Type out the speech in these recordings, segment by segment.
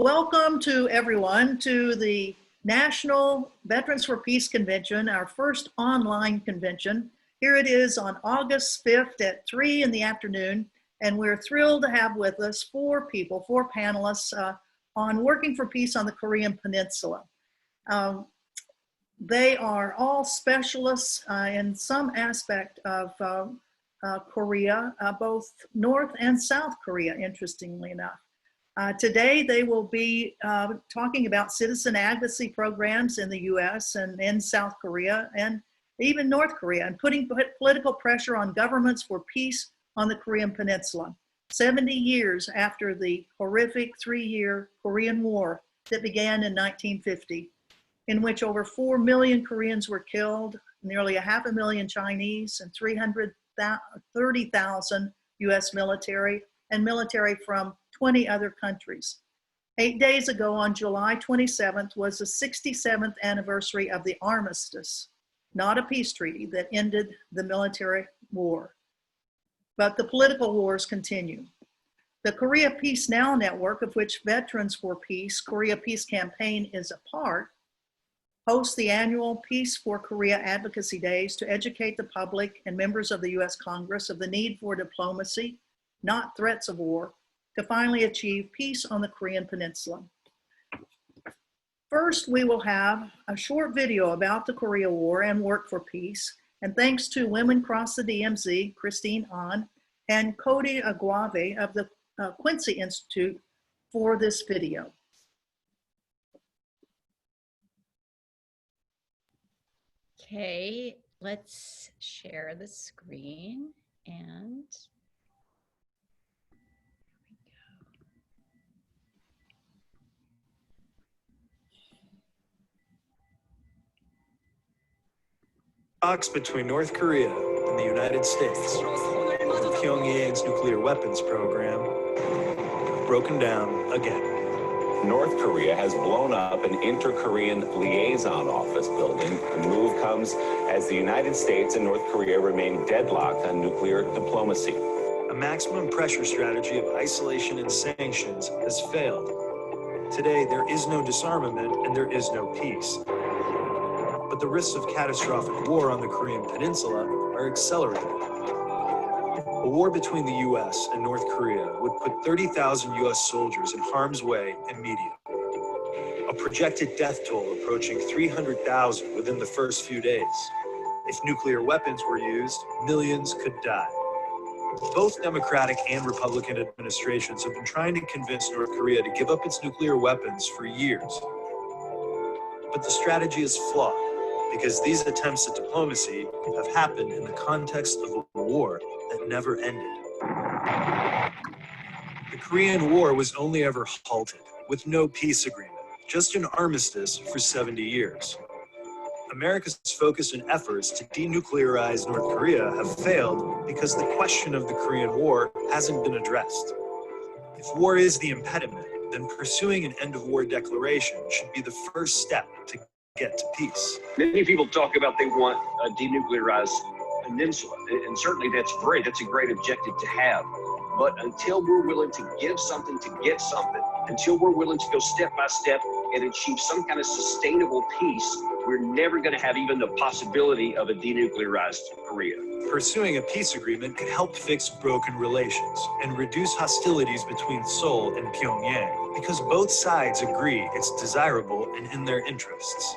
Welcome to everyone to the National Veterans for Peace Convention, our first online convention. Here it is on August 5th at 3 in the afternoon, and we're thrilled to have with us four panelists on working for peace on the Korean Peninsula. They are all specialists in some aspect of Korea, both North and South Korea, interestingly enough. Today, they will be talking about citizen advocacy programs in the US and in South Korea and even North Korea, and putting political pressure on governments for peace on the Korean Peninsula, 70 years after the horrific 3-year Korean War that began in 1950, in which over 4 million Koreans were killed, nearly 500,000 Chinese, and 330,000 US military and military from 20 other countries. 8 days ago on July 27th was the 67th anniversary of the armistice, not a peace treaty, that ended the military war. But the political wars continue. The Korea Peace Now network, of which Veterans for Peace, Korea Peace Campaign is a part, hosts the annual Peace for Korea Advocacy Days to educate the public and members of the US Congress of the need for diplomacy, not threats of war, to finally achieve peace on the Korean Peninsula. First, we will have a short video about the Korea War and work for peace, and thanks to Women Cross the DMZ, Christine Ahn, and Cody Aguave of the Quincy Institute for this video. Okay, let's share the screen and talks between North Korea and the United States over Pyongyang's nuclear weapons program have broken down again. North Korea has blown up an inter-Korean liaison office building. The move comes as the United States and North Korea remain deadlocked on nuclear diplomacy. A maximum pressure strategy of isolation and sanctions has failed. Today, there is no disarmament and there is no peace. But the risks of catastrophic war on the Korean Peninsula are accelerating. A war between the US and North Korea would put 30,000 US soldiers in harm's way immediately. A projected death toll approaching 300,000 within the first few days. If nuclear weapons were used, millions could die. Both Democratic and Republican administrations have been trying to convince North Korea to give up its nuclear weapons for years. But the strategy is flawed, because these attempts at diplomacy have happened in the context of a war that never ended. The Korean War was only ever halted, with no peace agreement, just an armistice for 70 years. America's focus and efforts to denuclearize North Korea have failed because the question of the Korean War hasn't been addressed. If war is the impediment, then pursuing an end-of-war declaration should be the first step to get to peace. Many people talk about they want a denuclearized peninsula, and certainly that's great. That's a great objective to have. But until we're willing to give something to get something, until we're willing to go step by step and achieve some kind of sustainable peace, we're never going to have even the possibility of a denuclearized Korea. Pursuing a peace agreement could help fix broken relations and reduce hostilities between Seoul and Pyongyang, because both sides agree it's desirable and in their interests.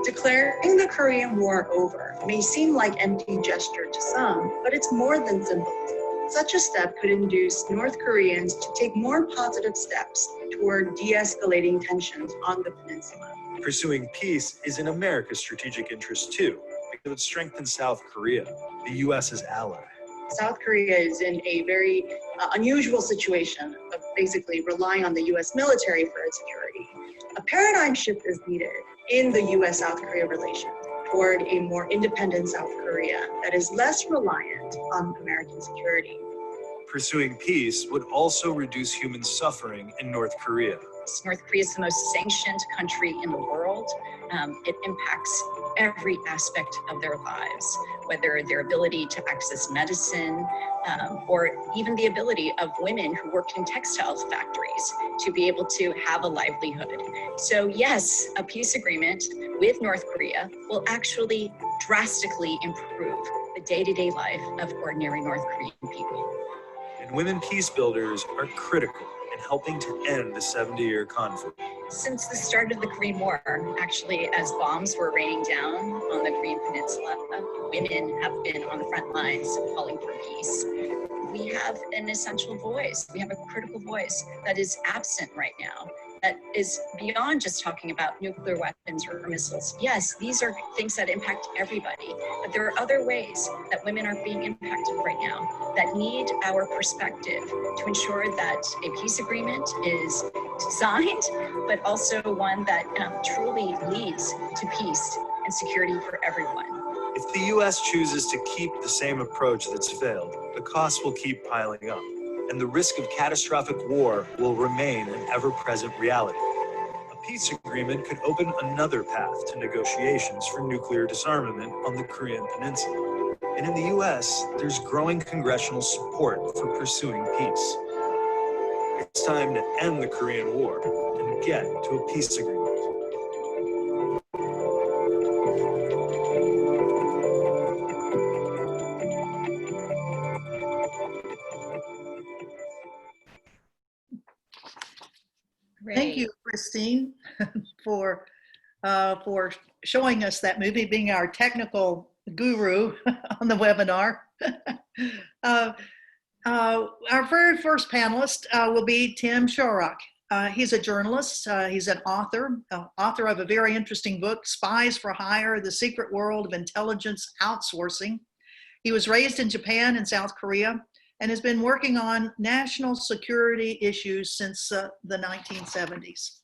Declaring the Korean War over may seem like empty gesture to some, but it's more than symbolism. Such a step could induce North Koreans to take more positive steps toward de-escalating tensions on the peninsula. Pursuing peace is in America's strategic interest too, because it strengthens South Korea, the U.S.'s ally. South Korea is in a very unusual situation of basically relying on the U.S. military for its security. A paradigm shift is needed in the U.S.-South Korea relations toward a more independent South Korea that is less reliant on American security. Pursuing peace would also reduce human suffering in North Korea. North Korea is the most sanctioned country in the world. It impacts every aspect of their lives, whether their ability to access medicine, or even the ability of women who worked in textile factories to be able to have a livelihood. So yes, a peace agreement with North Korea will actually drastically improve the day-to-day life of ordinary North Korean people. And women peace builders are critical in helping to end the 70-year conflict. Since the start of the Korean War, actually, as bombs were raining down on the Korean Peninsula, women have been on the front lines calling for peace. We have an essential voice. We have a critical voice that is absent right now, that is beyond just talking about nuclear weapons or missiles. Yes, these are things that impact everybody, but there are other ways that women are being impacted right now that need our perspective to ensure that a peace agreement is designed, but also one that truly leads to peace and security for everyone. If the U.S. chooses to keep the same approach that's failed, the costs will keep piling up, and the risk of catastrophic war will remain an ever-present reality. A peace agreement could open another path to negotiations for nuclear disarmament on the Korean Peninsula. And in the U.S., there's growing congressional support for pursuing peace. It's time to end the Korean War and get to a peace agreement. Thank you, Christine, for showing us that movie, being our technical guru on the webinar. Our very first panelist will be Tim Shorrock. He's a journalist. He's an author of a very interesting book, Spies for Hire, The Secret World of Intelligence Outsourcing. He was raised in Japan and South Korea and has been working on national security issues since the 1970s.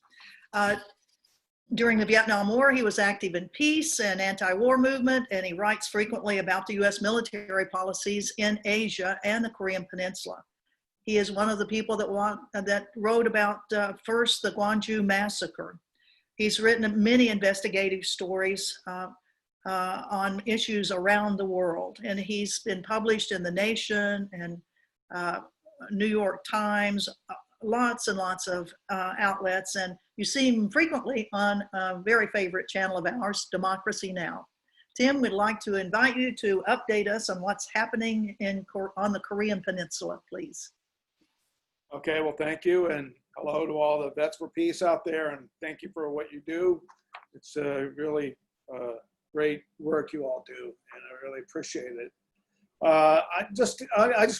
During the Vietnam War, he was active in peace and anti-war movement, and he writes frequently about the US military policies in Asia and the Korean Peninsula. He is one of the people that wrote about first the Gwangju massacre. He's written many investigative stories on issues around the world, and he's been published in The Nation and New York Times, lots and lots of outlets, and you see him frequently on a very favorite channel of ours, Democracy Now! Tim, we'd like to invite you to update us on what's happening on the Korean Peninsula, please. Okay, well, thank you, and hello to all the Vets for Peace out there, and thank you for what you do. It's really great work you all do, and I really appreciate it. I just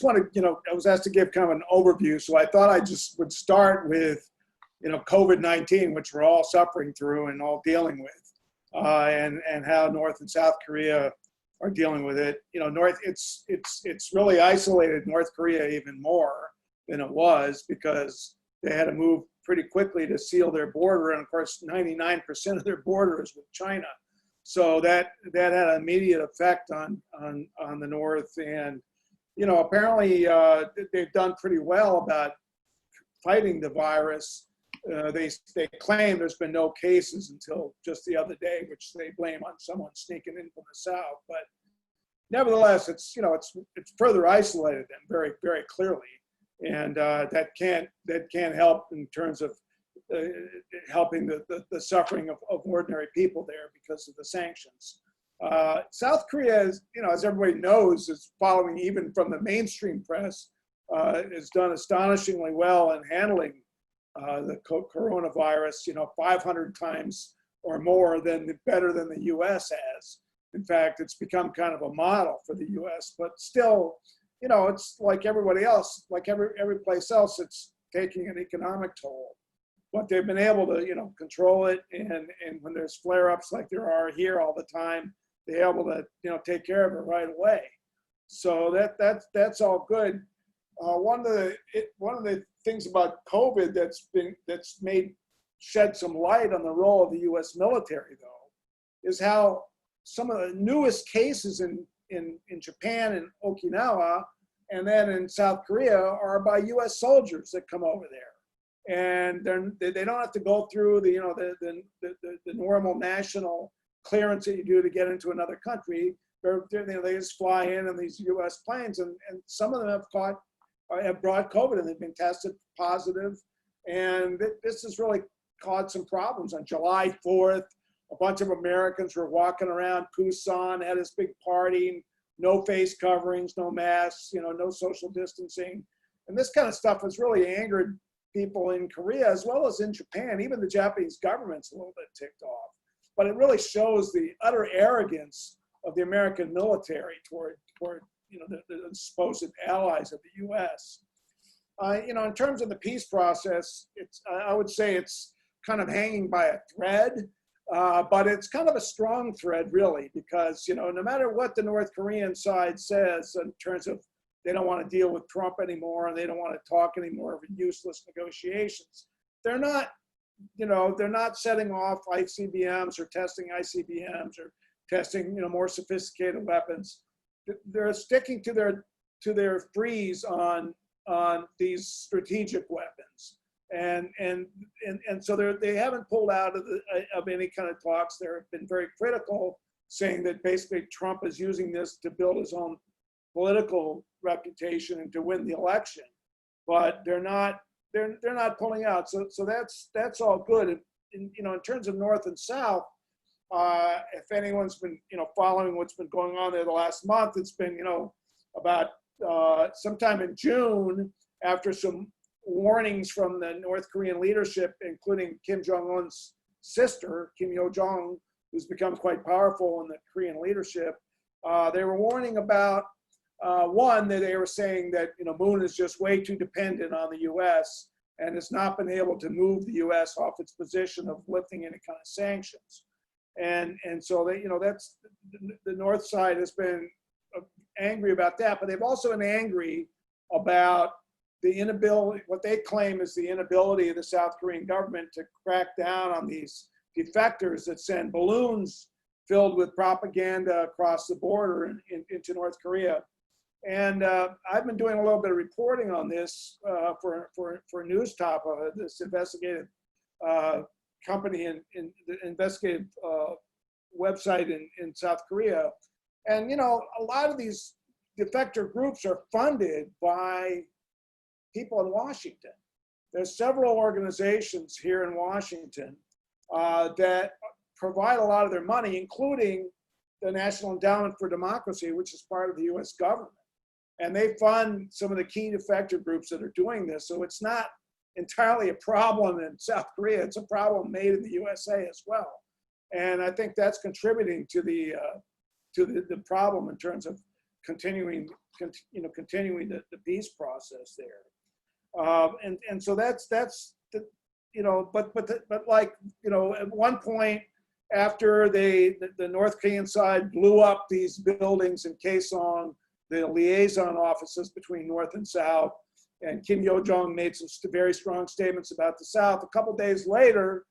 want to, I was asked to give kind of an overview, so I thought I just would start with, COVID-19, which we're all suffering through and all dealing with, and how North and South Korea are dealing with it. It's really isolated North Korea even more than it was, because they had to move pretty quickly to seal their border, and of course 99% of their border is with China. So that had an immediate effect on the North, and apparently they've done pretty well about fighting the virus. They claim there's been no cases until just the other day, which they blame on someone sneaking in from the South. But nevertheless, it's further isolated them very, very clearly, and that can't help in terms of helping the suffering of ordinary people there because of the sanctions. South Korea is, as everybody knows, is following even from the mainstream press, has done astonishingly well in handling the coronavirus, 500 times or more better than the US has. In fact, it's become kind of a model for the US, but still, it's like everybody else, like every place else, it's taking an economic toll. But they've been able to, control it, and when there's flare-ups like there are here all the time, they're able to, take care of it right away. So that's all good. One of the things about COVID that's shed some light on the role of the U.S. military, though, is how some of the newest cases in Japan and Okinawa, and then in South Korea, are by U.S. soldiers that come over there. And they don't have to go through the normal national clearance that you do to get into another country. They just fly in these U.S. planes, and some of them have brought COVID and they've been tested positive. And this has really caused some problems. On July 4th, a bunch of Americans were walking around Busan, had this big party, no face coverings, no masks, no social distancing. And this kind of stuff has really angered people in Korea as well as in Japan. Even the Japanese government's a little bit ticked off. But it really shows the utter arrogance of the American military toward the supposed allies of the U.S. In terms of the peace process, I would say it's kind of hanging by a thread, but it's kind of a strong thread, really, because no matter what the North Korean side says in terms of they don't want to deal with Trump anymore and they don't want to talk anymore of useless negotiations, they're not setting off ICBMs or testing ICBMs or testing more sophisticated weapons. They're sticking to their freeze on these strategic weapons, and so they haven't pulled out of any kind of talks. They've been very critical, saying that basically Trump is using this to build his own political reputation and to win the election, but they're not pulling out. So that's all good. In terms of North and South, if anyone's been following what's been going on there the last month, it's been about sometime in June, after some warnings from the North Korean leadership, including Kim Jong-un's sister, Kim Yo-jong, who's become quite powerful in the Korean leadership. They were warning about one, that they were saying that Moon is just way too dependent on the U.S. and has not been able to move the U.S. off its position of lifting any kind of sanctions. And so that's the North side has been angry about that, but they've also been angry about the inability, what they claim is the inability of the South Korean government to crack down on these defectors that send balloons filled with propaganda across the border into North Korea. And I've been doing a little bit of reporting on this for News Top, this investigative company in the investigative website in South Korea. And a lot of these defector groups are funded by people in Washington. There's several organizations here in Washington that provide a lot of their money, including the National Endowment for Democracy, which is part of the U.S. government. And they fund some of the key defector groups that are doing this. So it's not entirely a problem in South Korea. It's a problem made in the USA as well. And I think that's contributing to the problem in terms of continuing the peace process there. And so that's the, but like, at one point after the North Korean side blew up these buildings in Kaesong, the liaison offices between North and South, and Kim Yo-jong made some very strong statements about the South. A couple days later,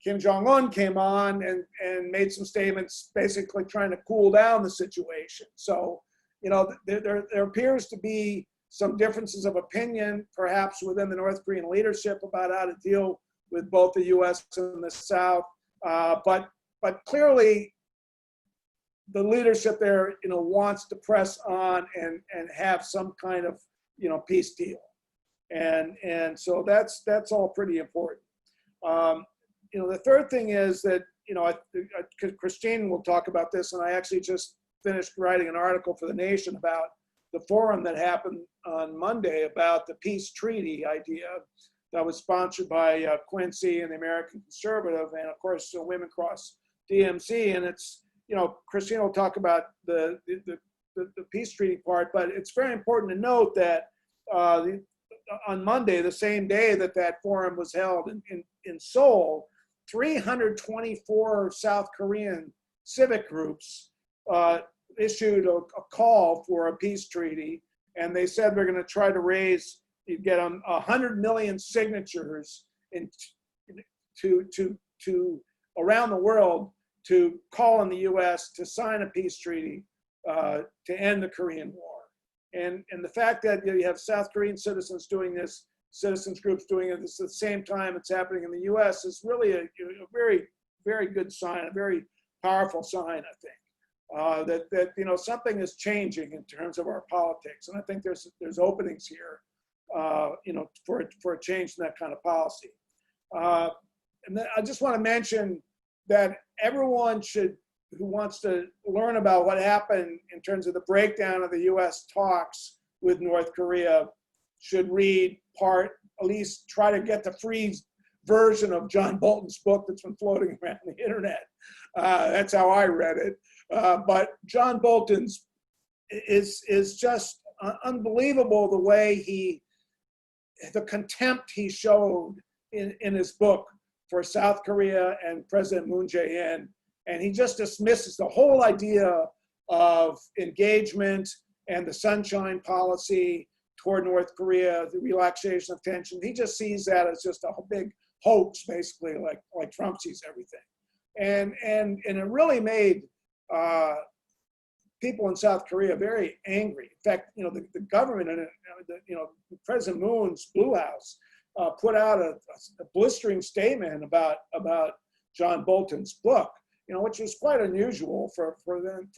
Kim Jong-un came on and made some statements basically trying to cool down the situation. So, there appears to be some differences of opinion, perhaps within the North Korean leadership, about how to deal with both the U.S. and the South. But clearly, the leadership there, wants to press on and have some kind of, peace deal, and so that's all pretty important. The third thing is that, Christine will talk about this, and I actually just finished writing an article for The Nation about the forum that happened on Monday about the peace treaty idea that was sponsored by Quincy and the American Conservative, and of course, Women Cross DMZ, and it's, Christine will talk about the peace treaty part, but it's very important to note that on Monday, the same day that forum was held in Seoul, 324 South Korean civic groups issued a call for a peace treaty, and they said we're going to try to get 100 million signatures to around the world to call on the U.S. to sign a peace treaty to end the Korean War. And the fact that you have South Korean citizens doing this, citizens groups doing it at the same time it's happening in the U.S. is really a very, very good sign, a very powerful sign, I think. That you know, something is changing in terms of our politics, and I think there's openings here, you know, for a change in that kind of policy. And then I just want to mention that everyone who wants to learn about what happened in terms of the breakdown of the U.S. talks with North Korea should read at least try to get the free version of John Bolton's book that's been floating around the internet. That's how I read it. But John Bolton's is just unbelievable, the way the contempt he showed in his book for South Korea and President Moon Jae-in. And he just dismisses the whole idea of engagement and the sunshine policy toward North Korea, the relaxation of tension. He just sees that as just a big hoax, basically, like Trump sees everything. And it really made people in South Korea very angry. In fact, you know, the government and you know, President Moon's Blue House put out a blistering statement about John Bolton's book, you know, which was quite unusual for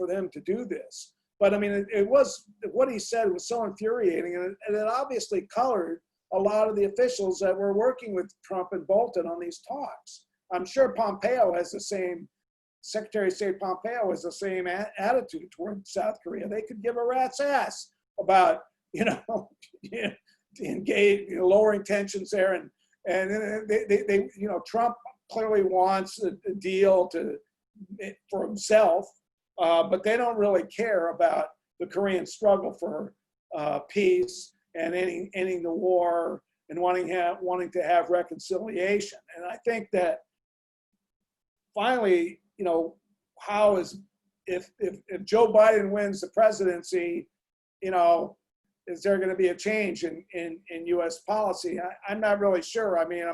them to do this. But I mean, it was, what he said was so infuriating, and it obviously colored a lot of the officials that were working with Trump and Bolton on these talks. I'm sure Secretary of State Pompeo has the same attitude toward South Korea. They could give a rat's ass about, you know, engage, you know, lowering tensions there, and they you know, Trump clearly wants a deal for himself, but they don't really care about the Korean struggle for peace and ending the war and wanting to have reconciliation. And I think that finally, you know, if Joe Biden wins the presidency, you know, is there going to be a change in U.S. policy? I'm not really sure. I mean,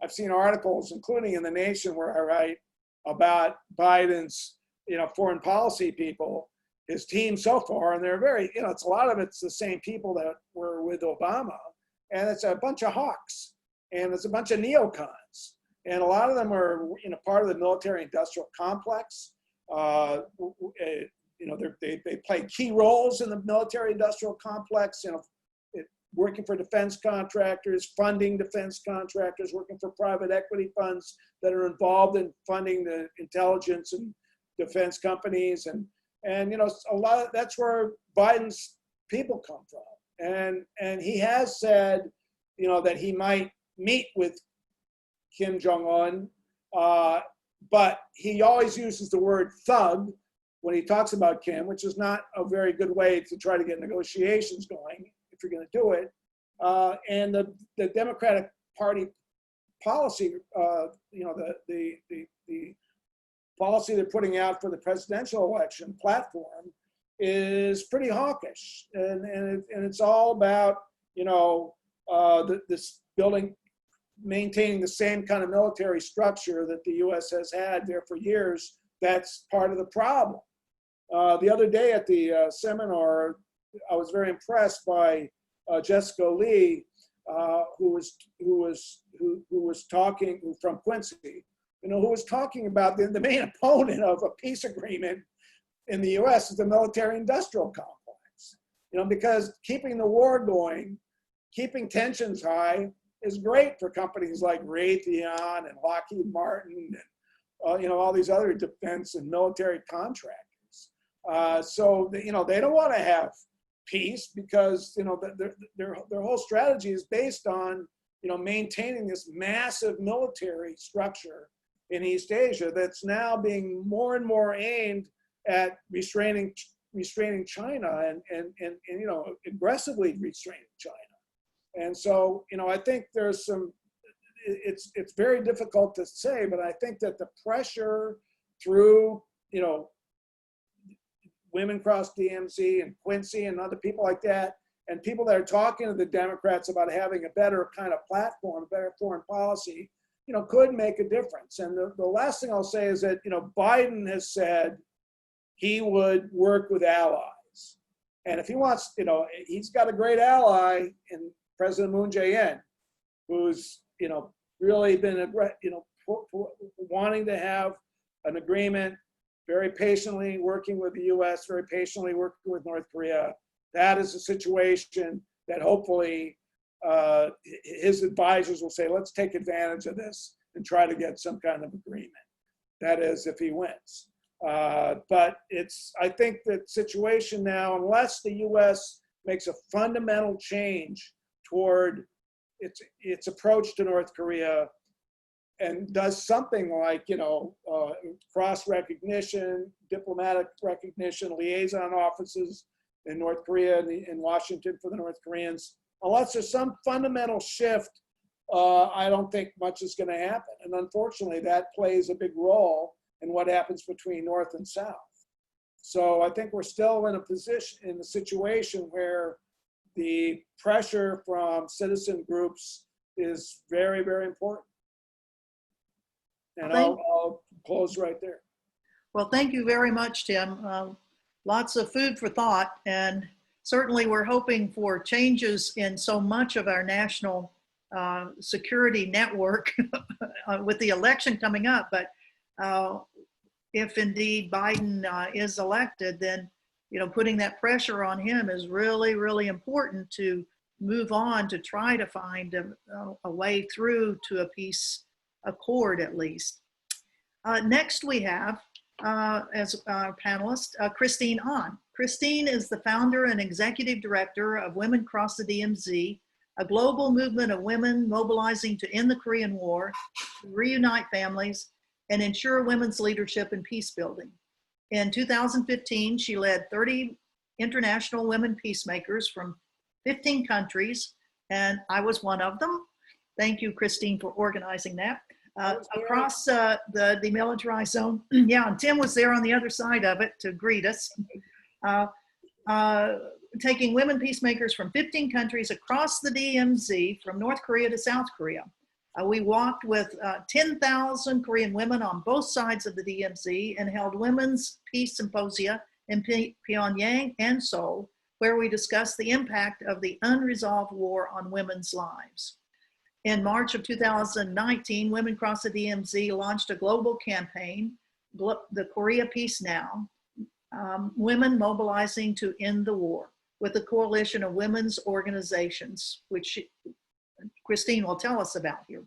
I've seen articles, including in The Nation, where I write about Biden's, you know, foreign policy people, his team so far, and they're very, you know, a lot of it's the same people that were with Obama, and it's a bunch of hawks, and it's a bunch of neocons. And a lot of them are, you know, part of the military-industrial complex. You know, they play key roles in the military-industrial complex. You know, working for defense contractors, funding defense contractors, working for private equity funds that are involved in funding the intelligence and defense companies, and you know, a lot of, that's where Biden's people come from. And he has said, you know, that he might meet with Kim Jong-un, but he always uses the word thug when he talks about Kim, which is not a very good way to try to get negotiations going if you're going to do it. And the Democratic Party policy, you know, the policy they're putting out for the presidential election platform is pretty hawkish, and it's all about, you know, this maintaining the same kind of military structure that the U.S. has had there for years. That's part of the problem. The other day at the seminar, I was very impressed by Jessica Lee, who was talking from Quincy, you know, who was talking about the main opponent of a peace agreement in the U.S. is the military-industrial complex. You know, because keeping the war going, keeping tensions high, is great for companies like Raytheon and Lockheed Martin and you know, all these other defense and military contractors. So you know, they don't want to have peace because, you know, their whole strategy is based on, you know, maintaining this massive military structure in East Asia that's now being more and more aimed at restraining China and you know, aggressively restraining China. And so, you know, I think there's some, it's very difficult to say, but I think that the pressure through, you know, Women Cross DMZ and Quincy and other people like that, and people that are talking to the Democrats about having a better kind of platform, a better foreign policy, you know, could make a difference. And the last thing I'll say is that, you know, Biden has said he would work with allies. And if he wants, you know, he's got a great ally in President Moon Jae-in, who's, you know, really been, you know, wanting to have an agreement, very patiently working with the US, very patiently working with North Korea. That is a situation that hopefully his advisors will say, let's take advantage of this and try to get some kind of agreement. That is, if he wins. But I think that situation now, unless the US makes a fundamental change toward its approach to North Korea and does something like, cross recognition, diplomatic recognition, liaison offices in North Korea and in Washington for the North Koreans, unless there's some fundamental shift, I don't think much is going to happen. And unfortunately, that plays a big role in what happens between North and South. So I think we're still in a situation where the pressure from citizen groups is very, very important. And I'll close right there. Well, thank you very much, Tim. Lots of food for thought, and certainly we're hoping for changes in so much of our national security network with the election coming up. But if indeed Biden is elected, then putting that pressure on him is really, really important to move on to try to find a way through to a peace accord, at least. Next we have, as our panelist, Christine Ahn. Christine is the founder and executive director of Women Cross the DMZ, a global movement of women mobilizing to end the Korean War, reunite families, and ensure women's leadership in peace building. In 2015, she led 30 international women peacemakers from 15 countries, and I was one of them. Thank you, Christine, for organizing that. Across the De-Militarized Zone. Yeah, and Tim was there on the other side of it to greet us. Taking women peacemakers from 15 countries across the DMZ from North Korea to South Korea. We walked with 10,000 Korean women on both sides of the DMZ and held women's peace symposia in Pyongyang and Seoul, where we discussed the impact of the unresolved war on women's lives. In March of 2019, Women Cross the DMZ launched a global campaign, the Korea Peace Now, Women Mobilizing to End the War, with a coalition of women's organizations, which Christine will tell us about here.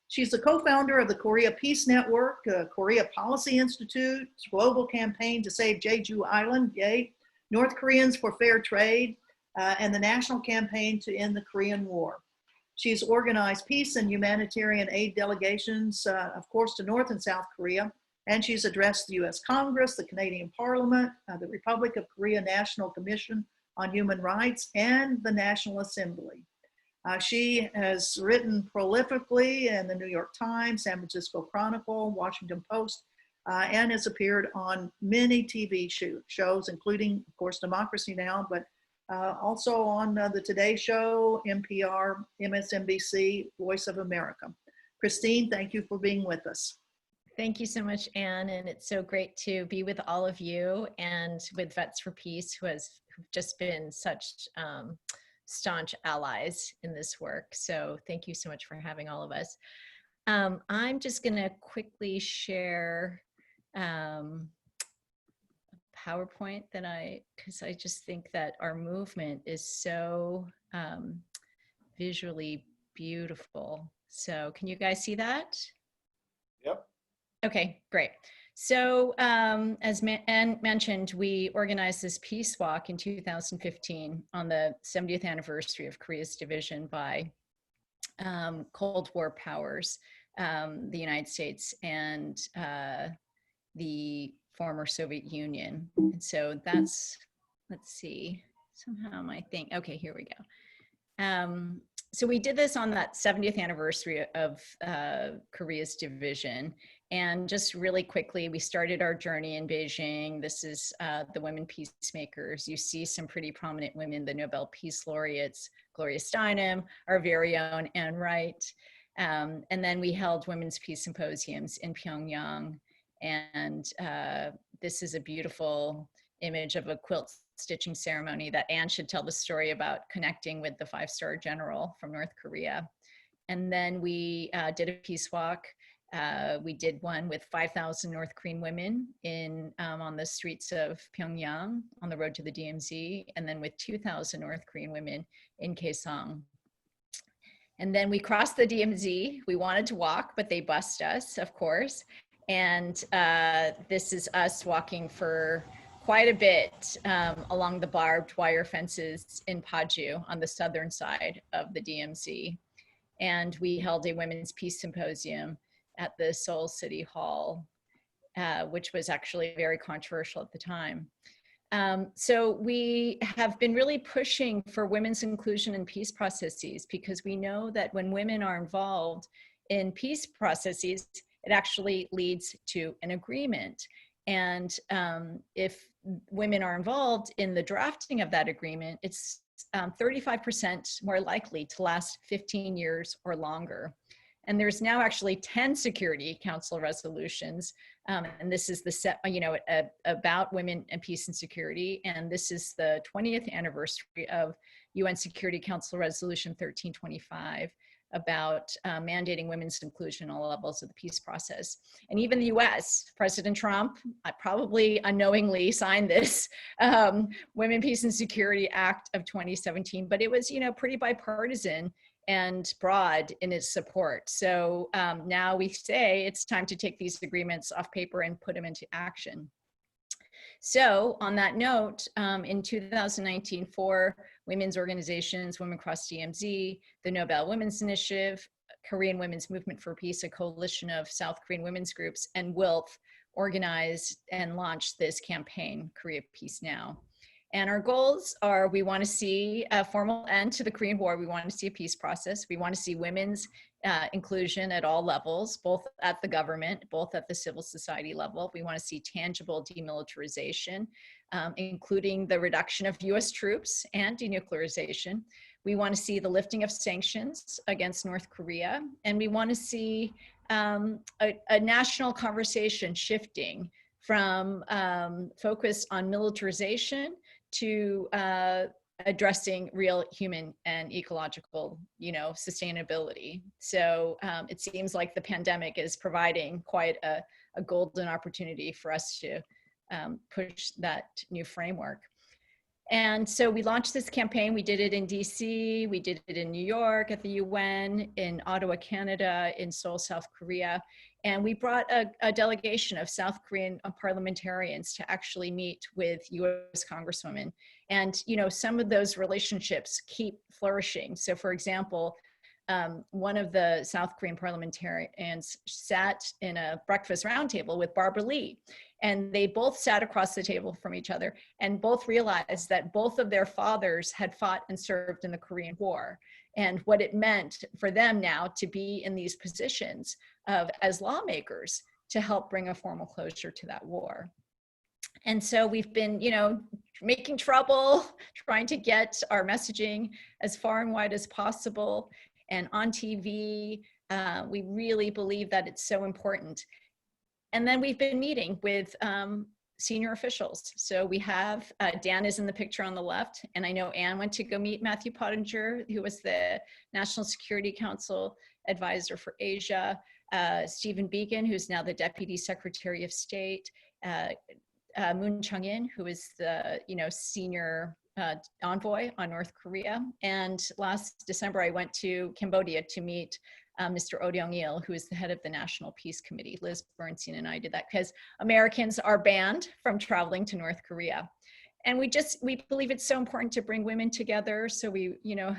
She's the co-founder of the Korea Peace Network, Korea Policy Institute, global campaign to save Jeju Island, yay, North Koreans for Fair Trade, and the national campaign to end the Korean War. She's organized peace and humanitarian aid delegations, of course, to North and South Korea, and she's addressed the US Congress, the Canadian Parliament, the Republic of Korea National Commission on Human Rights, and the National Assembly. She has written prolifically in the New York Times, San Francisco Chronicle, Washington Post, and has appeared on many TV shows, including, of course, Democracy Now!, but also on the Today Show, NPR, MSNBC, Voice of America. Christine, thank you for being with us. Thank you so much, Anne, and it's so great to be with all of you and with Vets for Peace, who've just been such staunch allies in this work. So thank you so much for having all of us. I'm just going to quickly share PowerPoint because I just think that our movement is so visually beautiful. So can you guys see that? Yep. Okay, great. So as Anne mentioned, we organized this peace walk in 2015 on the 70th anniversary of Korea's division by Cold War powers, the United States and the former Soviet Union. And so that's, let's see, somehow my thing, okay, here we go. So we did this on that 70th anniversary of Korea's division. And just really quickly, we started our journey in Beijing. This is the Women Peacemakers. You see some pretty prominent women, the Nobel Peace Laureates, Gloria Steinem, our very own Anne Wright. And then we held Women's Peace Symposiums in Pyongyang. And this is a beautiful image of a quilt stitching ceremony that Anne should tell the story about connecting with the 5-star general from North Korea. And then we did a peace walk We did one with 5,000 North Korean women on the streets of Pyongyang on the road to the DMZ, and then with 2,000 North Korean women in Kaesong. And then we crossed the DMZ. We wanted to walk, but they bussed us, of course. And this is us walking for quite a bit along the barbed wire fences in Paju on the southern side of the DMZ. And we held a women's peace symposium at the Seoul City Hall, which was actually very controversial at the time. So we have been really pushing for women's inclusion in peace processes, because we know that when women are involved in peace processes, it actually leads to an agreement. And if women are involved in the drafting of that agreement, it's 35% more likely to last 15 years or longer. And there's now actually 10 Security Council resolutions, and this is the set, about women and peace and security. And this is the 20th anniversary of UN Security Council Resolution 1325 about mandating women's inclusion in all levels of the peace process. And even the US, President Trump probably unknowingly signed this Women, Peace and Security Act of 2017, but it was, pretty bipartisan and broad in its support. So now we say it's time to take these agreements off paper and put them into action. So on that note, in 2019, 4 women's organizations, Women Cross DMZ, the Nobel Women's Initiative, Korean Women's Movement for Peace, a coalition of South Korean women's groups, and WILF organized and launched this campaign, Korea Peace Now. And our goals are, we want to see a formal end to the Korean War. We want to see a peace process. We want to see women's inclusion at all levels, both at the government, both at the civil society level. We want to see tangible demilitarization, including the reduction of US troops and denuclearization. We want to see the lifting of sanctions against North Korea. And we want to see a national conversation shifting from focus on militarization to addressing real human and ecological, sustainability. So it seems like the pandemic is providing quite a golden opportunity for us to push that new framework. And so we launched this campaign. We did it in DC, we did it in New York at the UN, in Ottawa, Canada, in Seoul, South Korea. And we brought a delegation of South Korean parliamentarians to actually meet with US Congresswomen. And, some of those relationships keep flourishing. So for example, one of the South Korean parliamentarians sat in a breakfast roundtable with Barbara Lee. And they both sat across the table from each other and both realized that both of their fathers had fought and served in the Korean War, and what it meant for them now to be in these positions as lawmakers to help bring a formal closure to that war. And so we've been, making trouble, trying to get our messaging as far and wide as possible and on TV. We really believe that it's so important. And then we've been meeting with senior officials. So we have, Dan is in the picture on the left, and I know Anne went to go meet Matthew Pottinger, who was the National Security Council Advisor for Asia, Stephen Beacon, who's now the Deputy Secretary of State, Moon Chung-in, who is the senior envoy on North Korea. And last December, I went to Cambodia to meet Mr. Oh Ryong-il, who is the head of the National Peace Committee. Liz Bernstein and I did that because Americans are banned from traveling to North Korea. And we believe it's so important to bring women together. So we,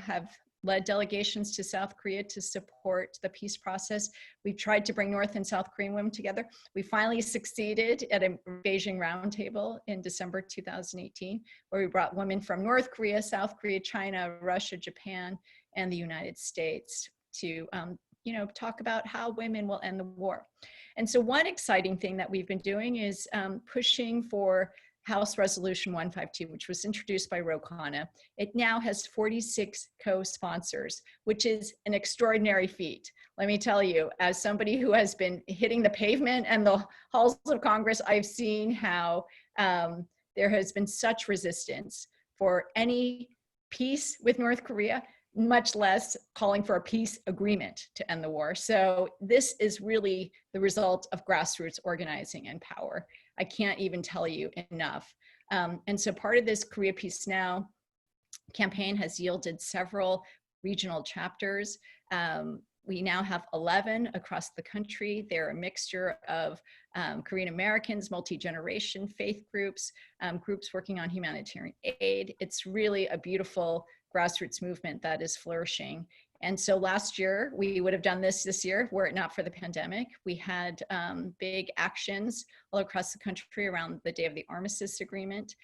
have led delegations to South Korea to support the peace process. We've tried to bring North and South Korean women together. We finally succeeded at a Beijing roundtable in December 2018, where we brought women from North Korea, South Korea, China, Russia, Japan, and the United States to talk about how women will end the war. And so one exciting thing that we've been doing is pushing for House Resolution 152, which was introduced by Ro Khanna. It now has 46 co-sponsors, which is an extraordinary feat. Let me tell you, as somebody who has been hitting the pavement and the halls of Congress, I've seen how there has been such resistance for any peace with North Korea, much less calling for a peace agreement to end the war. So this is really the result of grassroots organizing and power. I can't even tell you enough. And so part of this Korea Peace Now campaign has yielded several regional chapters. We now have 11 across the country. They're a mixture of Korean Americans, multi-generation faith groups, groups working on humanitarian aid. It's really a beautiful grassroots movement that is flourishing. And so last year, we would have done this year were it not for the pandemic. We had big actions all across the country around the day of the Armistice Agreement.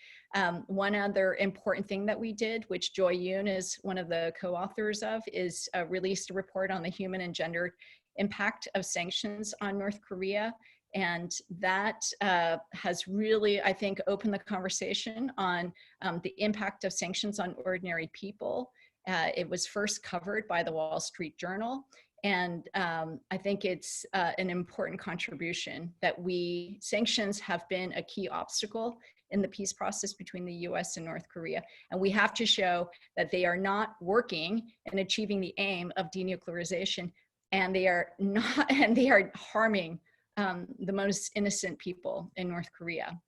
One other important thing that we did, which Joy Yoon is one of the co-authors of, is released a report on the human and gender impact of sanctions on North Korea. And that has really, I think, opened the conversation on the impact of sanctions on ordinary people. It was first covered by the Wall Street Journal. And I think it's an important contribution that sanctions have been a key obstacle in the peace process between the US and North Korea. And we have to show that they are not working and achieving the aim of denuclearization, and they are not, and they are harming the most innocent people in North Korea.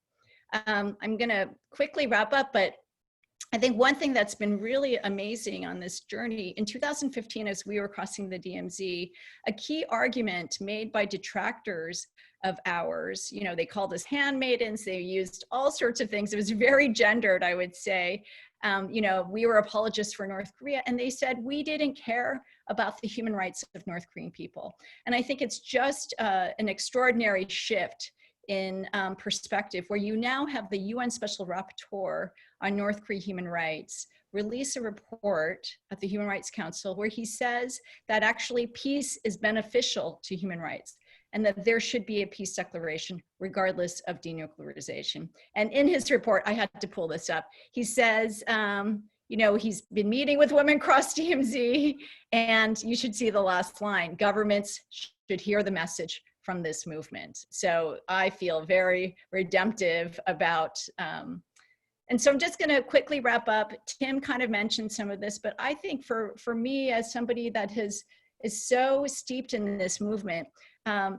I'm gonna quickly wrap up, but I think one thing that's been really amazing on this journey, in 2015, as we were crossing the DMZ, a key argument made by detractors of ours, you know, they called us handmaidens, they used all sorts of things. It was very gendered, I would say. You know, we were apologists for North Korea, and they said we didn't care about the human rights of North Korean people. And I think it's just an extraordinary shift in perspective, where you now have the UN Special Rapporteur on North Korea human rights release a report at the Human Rights Council where he says that actually peace is beneficial to human rights, and that there should be a peace declaration regardless of denuclearization. And in his report, I had to pull this up, he says, you know, he's been meeting with Women Cross DMZ, and you should see the last line, governments should hear the message from this movement. So I feel very redemptive about, and so I'm just gonna quickly wrap up. Tim kind of mentioned some of this, but I think for me, as somebody that is so steeped in this movement,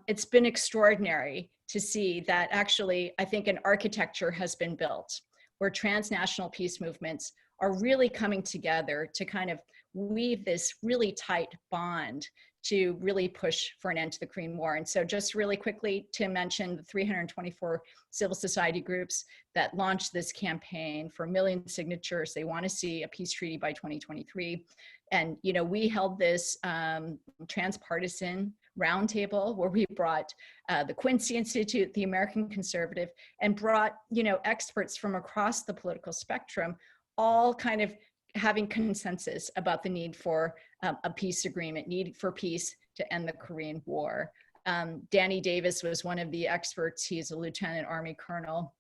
it's been extraordinary to see that actually, I think an architecture has been built where transnational peace movements are really coming together to kind of weave this really tight bond to really push for an end to the Korean War. And so just really quickly, Tim mentioned the 324 civil society groups that launched this campaign for 1 million signatures. They want to see a peace treaty by 2023. And, you know, we held this transpartisan roundtable where we brought the Quincy Institute, the American Conservative, and brought, you know, experts from across the political spectrum, all kind of having consensus about the need for a peace agreement, need for peace to end the Korean War. Danny Davis was one of the experts. He's a Lieutenant Army Colonel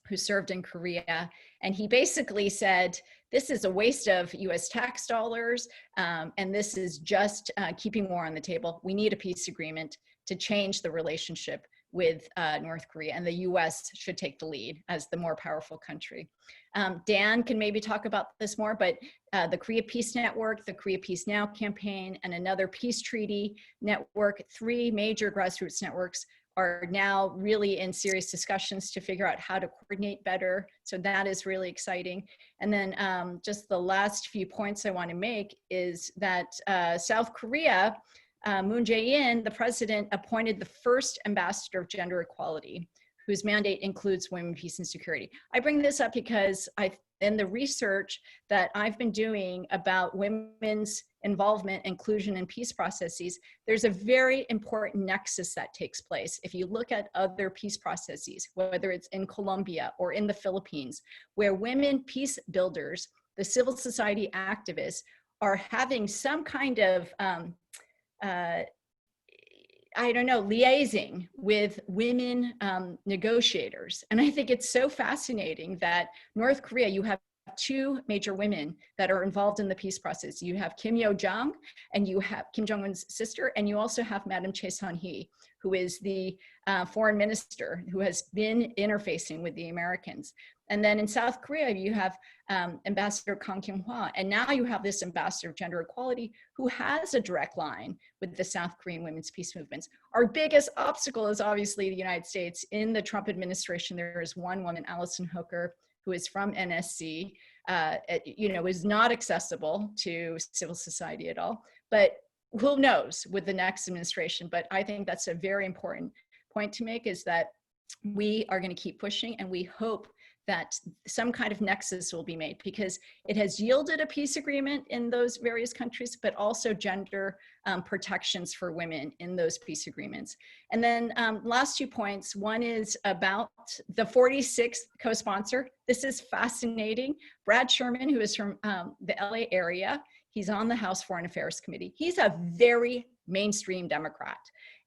who served in Korea. And he basically said, this is a waste of US tax dollars, and this is just keeping war on the table. We need a peace agreement to change the relationship with North Korea, and the US should take the lead as the more powerful country. Dan can maybe talk about this more, but the Korea Peace Network, the Korea Peace Now campaign, and another peace treaty network, 3 major grassroots networks, are now really in serious discussions to figure out how to coordinate better. So that is really exciting. And then just the last few points I want to make is that South Korea, Moon Jae-in, the president, appointed the first ambassador of gender equality, whose mandate includes women, peace, and security. I bring this up because in the research that I've been doing about women's involvement, inclusion, and peace processes, there's a very important nexus that takes place. If you look at other peace processes, whether it's in Colombia or in the Philippines, where women peace builders, the civil society activists, are having some kind of I don't know, liaising with women negotiators. And I think it's so fascinating that North Korea, you have two major women that are involved in the peace process. You have Kim Yo-jong, and you have Kim Jong-un's sister, and you also have Madam Choi Son-hee, who is the foreign minister who has been interfacing with the Americans. And then in South Korea, you have Ambassador Kang Kyung-hwa, and now you have this ambassador of gender equality who has a direct line with the South Korean women's peace movements. Our biggest obstacle is obviously the United States. In the Trump administration, there is one woman, Allison Hooker, who is from NSC, is not accessible to civil society at all. But who knows with the next administration? But I think that's a very important point to make, is that we are going to keep pushing, and we hope that some kind of nexus will be made, because it has yielded a peace agreement in those various countries, but also gender protections for women in those peace agreements. And then last 2 points. One is about the 46th co-sponsor. This is fascinating. Brad Sherman, who is from the LA area, he's on the House Foreign Affairs Committee. He's a very mainstream Democrat.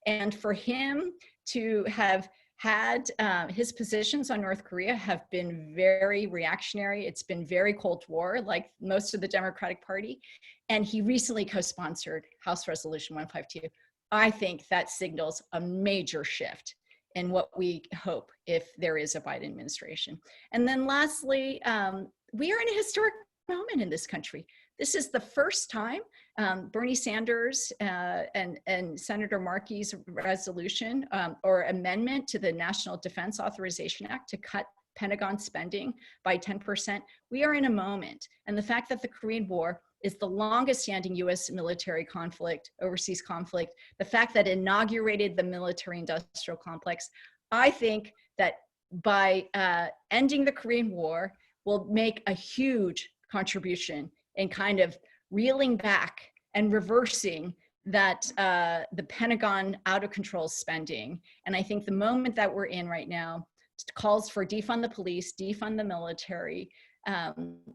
And for him to have had his positions on North Korea have been very reactionary. It's been very Cold War, like most of the Democratic Party. And he recently co-sponsored House Resolution 152. I think that signals a major shift in what we hope if there is a Biden administration. And then lastly, we are in a historic moment in this country. This is the first time Bernie Sanders and Senator Markey's resolution or amendment to the National Defense Authorization Act to cut Pentagon spending by 10%. We are in a moment. And the fact that the Korean War is the longest standing US military conflict, overseas conflict, the fact that it inaugurated the military industrial complex, I think that by ending the Korean War will make a huge contribution in kind of reeling back and reversing that the Pentagon out of control spending. And I think the moment that we're in right now calls for defund the police, defund the military,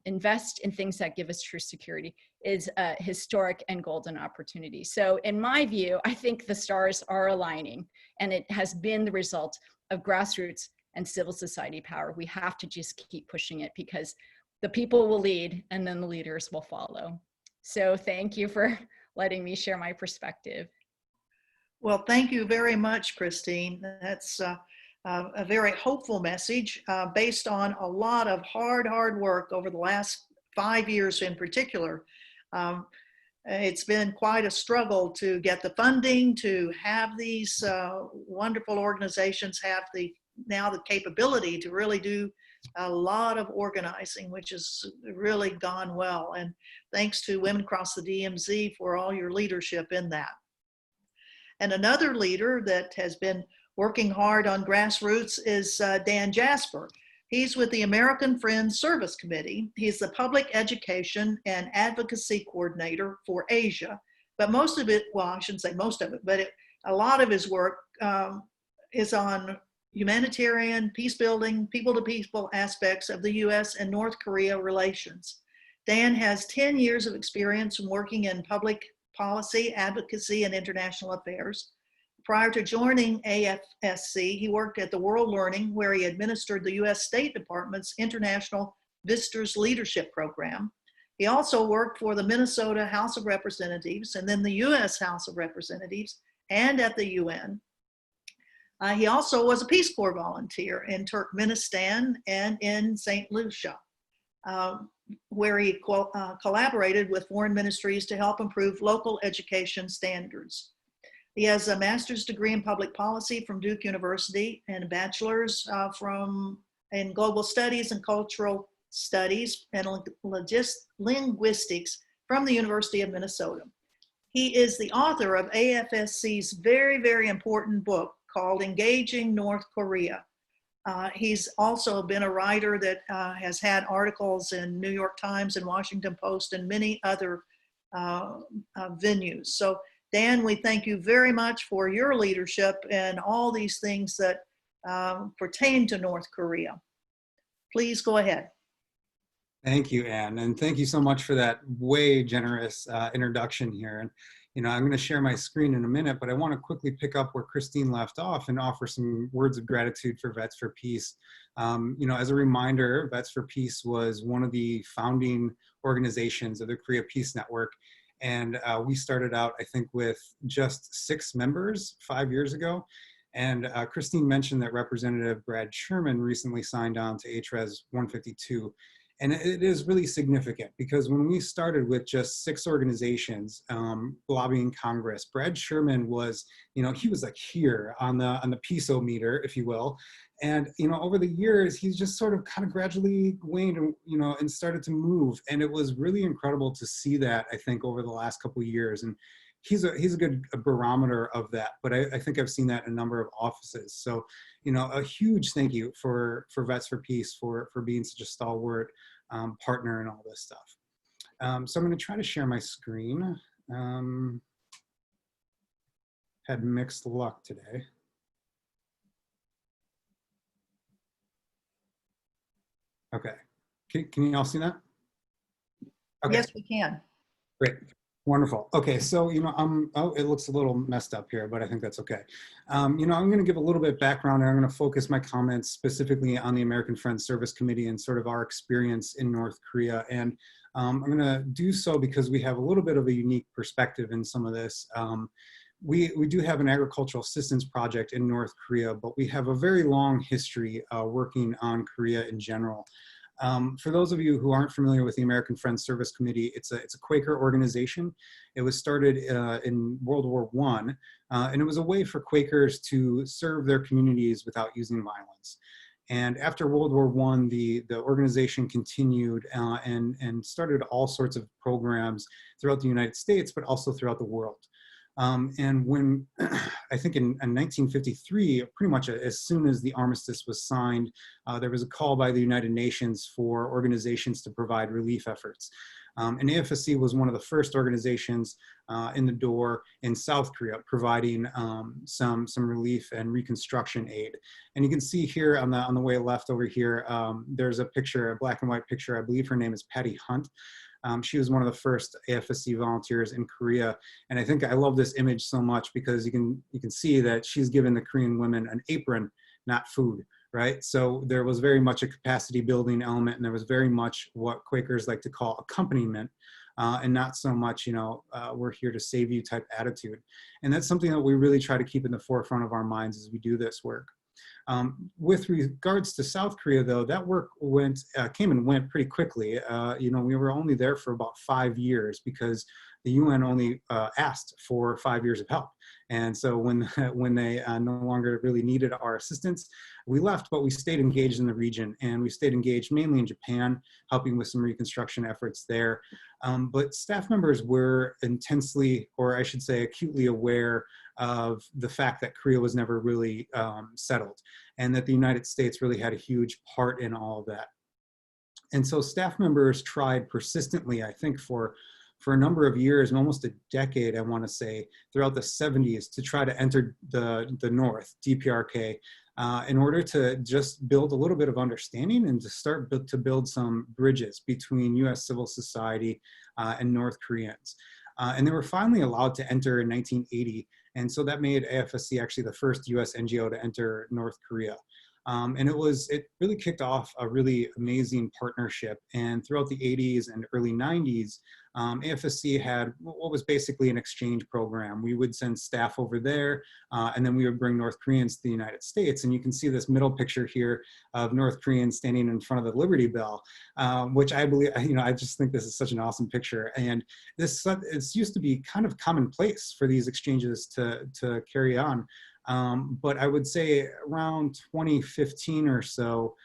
invest in things that give us true security, is a historic and golden opportunity. So in my view, I think the stars are aligning, and it has been the result of grassroots and civil society power. We have to just keep pushing it, because the people will lead and then the leaders will follow. So thank you for letting me share my perspective. Well, thank you very much, Christine. That's a very hopeful message based on a lot of hard work over the last 5 years in particular. It's been quite a struggle to get the funding, to have these wonderful organizations have now the capability to really do a lot of organizing, which has really gone well. And thanks to Women Cross the DMZ for all your leadership in that. And another leader that has been working hard on grassroots is Dan Jasper. He's with the American Friends Service Committee. He's the public education and advocacy coordinator for Asia. But most of it, well, I shouldn't say most of it, but a lot of his work is on humanitarian, peace building, people-to-people aspects of the US and North Korea relations. Dan has 10 years of experience in working in public policy, advocacy, and international affairs. Prior to joining AFSC, he worked at the World Learning, where he administered the US State Department's International Visitors Leadership Program. He also worked for the Minnesota House of Representatives and then the US House of Representatives and at the UN. He also was a Peace Corps volunteer in Turkmenistan and in St. Lucia, where he collaborated with foreign ministries to help improve local education standards. He has a master's degree in public policy from Duke University and a bachelor's in global studies and cultural studies and linguistics from the University of Minnesota. He is the author of AFSC's very important book called Engaging North Korea. He's also been a writer that has had articles in New York Times and Washington Post and many other venues. So Dan, we thank you very much for your leadership and all these things that pertain to North Korea. Please go ahead. Thank you, Anne, and thank you so much for that way generous introduction here. And I'm going to share my screen in a minute, but I want to quickly pick up where Christine left off and offer some words of gratitude for Vets for Peace. As a reminder, Vets for Peace was one of the founding organizations of the Korea Peace Network. And we started out, I think, with just 6 members 5 years ago. And Christine mentioned that Representative Brad Sherman recently signed on to HRES 152. And it is really significant because when we started with just 6 organizations lobbying Congress, Brad Sherman was, he was like here on the peace-o-meter, if you will. And, over the years, he's just sort of kind of gradually waned, and started to move. And it was really incredible to see that, I think, over the last couple of years. And he's a good barometer of that. But I think I've seen that in a number of offices. So, a huge thank you for Vets for Peace for being such a stalwart partner in all this stuff. So I'm going to try to share my screen. Had mixed luck today. Okay, can you all see that? Okay. Yes, we can. Great. Wonderful. Okay, so, it looks a little messed up here, but I think that's okay. I'm going to give a little bit of background, and I'm going to focus my comments specifically on the American Friends Service Committee and sort of our experience in North Korea. And I'm going to do so because we have a little bit of a unique perspective in some of this. We do have an agricultural assistance project in North Korea, but we have a very long history working on Korea in general. For those of you who aren't familiar with the American Friends Service Committee, it's a Quaker organization. It was started in World War I, and it was a way for Quakers to serve their communities without using violence. And after World War I, the organization continued and started all sorts of programs throughout the United States, but also throughout the world. And when, I think in 1953, pretty much as soon as the armistice was signed, there was a call by the United Nations for organizations to provide relief efforts. And AFSC was one of the first organizations in the door in South Korea, providing some relief and reconstruction aid. And you can see here on the way left over here, there's a picture, a black and white picture. I believe her name is Patty Hunt. She was one of the first AFSC volunteers in Korea. And I think I love this image so much because you can see that she's given the Korean women an apron, not food, right? So there was very much a capacity building element, and there was very much what Quakers like to call accompaniment, and not so much, we're here to save you type attitude. And that's something that we really try to keep in the forefront of our minds as we do this work. With regards to South Korea, though, that work came and went pretty quickly. We were only there for about 5 years because the UN only asked for 5 years of help. And so when they no longer really needed our assistance, we left, but we stayed engaged in the region, and we stayed engaged mainly in Japan, helping with some reconstruction efforts there. But staff members were intensely, or I should say acutely aware of the fact that Korea was never really settled, and that the United States really had a huge part in all of that. And so staff members tried persistently, I think for a number of years, almost a decade, I want to say, throughout the 70s, to try to enter the North, DPRK, in order to just build a little bit of understanding and to start to build some bridges between US civil society and North Koreans. And they were finally allowed to enter in 1980. And so that made AFSC actually the first US NGO to enter North Korea. And it really kicked off a really amazing partnership. And throughout the 80s and early 90s, AFSC had what was basically an exchange program. We would send staff over there, and then we would bring North Koreans to the United States. And you can see this middle picture here of North Koreans standing in front of the Liberty Bell, which I believe, I just think this is such an awesome picture. And it's used to be kind of commonplace for these exchanges to carry on. But I would say around 2015 or so,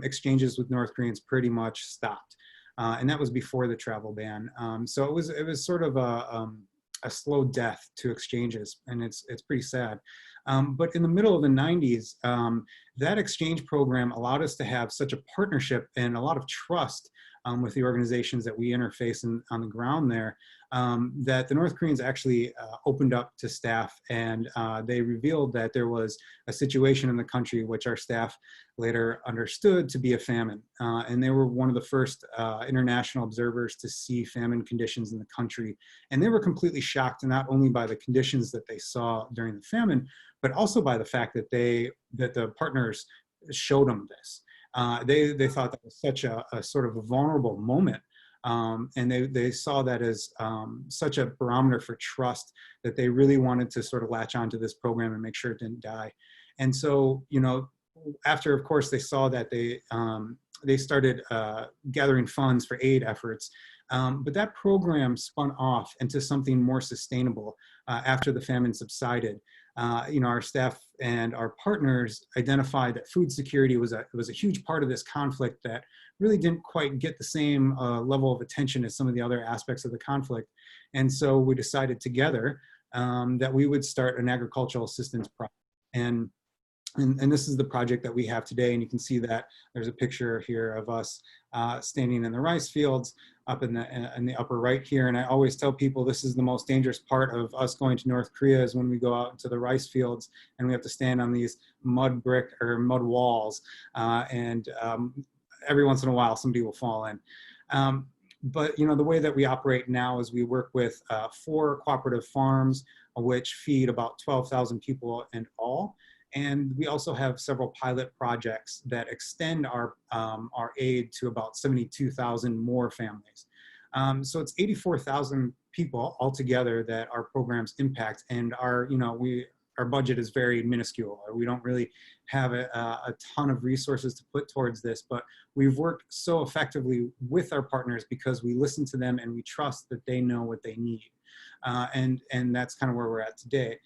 exchanges with North Koreans pretty much stopped. And that was before the travel ban. So it was sort of a slow death to exchanges, and it's pretty sad. But in the middle of the 90s, that exchange program allowed us to have such a partnership and a lot of trust with the organizations that we interface on the ground there, that the North Koreans actually opened up to staff, and they revealed that there was a situation in the country which our staff later understood to be a famine. And they were one of the first international observers to see famine conditions in the country. And they were completely shocked, not only by the conditions that they saw during the famine, but also by the fact that the partners showed them this. They thought that was such a sort of a vulnerable moment. And they saw that as such a barometer for trust that they really wanted to sort of latch onto this program and make sure it didn't die. And so, you know, after, of course, they saw that they started gathering funds for aid efforts. But that program spun off into something more sustainable after the famine subsided. You know, our staff and our partners identified that food security was a huge part of this conflict that really didn't quite get the same level of attention as some of the other aspects of the conflict. And so we decided together that we would start an agricultural assistance project. And this is the project that we have today. And you can see that there's a picture here of us standing in the rice fields up in the upper right here. And I always tell people this is the most dangerous part of us going to North Korea is when we go out into the rice fields and we have to stand on these mud brick or mud walls. Every once in a while, somebody will fall in. But you know, the way that we operate now is we work with 4 cooperative farms, which feed about 12,000 people in all. And we also have several pilot projects that extend our aid to about 72,000 more families. So it's 84,000 people altogether that our programs impact, and our budget is very minuscule. We don't really have a ton of resources to put towards this, but we've worked so effectively with our partners because we listen to them and we trust that they know what they need. And that's kind of where we're at today.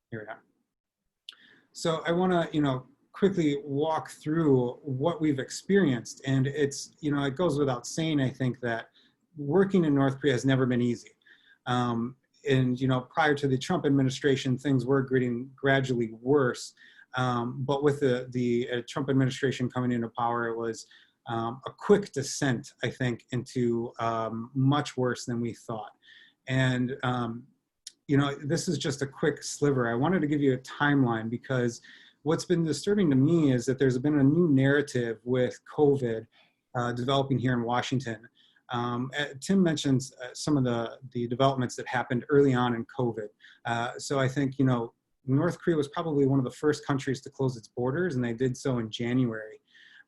Here we are. So I want to, quickly walk through what we've experienced. And it's, it goes without saying, I think, that working in North Korea has never been easy. And, prior to the Trump administration, things were getting gradually worse. But with the Trump administration coming into power, it was a quick descent, I think, into much worse than we thought. And, this is just a quick sliver. I wanted to give you a timeline because what's been disturbing to me is that there's been a new narrative with COVID developing here in Washington. Tim mentions some of the developments that happened early on in COVID. So I think, North Korea was probably one of the first countries to close its borders, and they did so in January.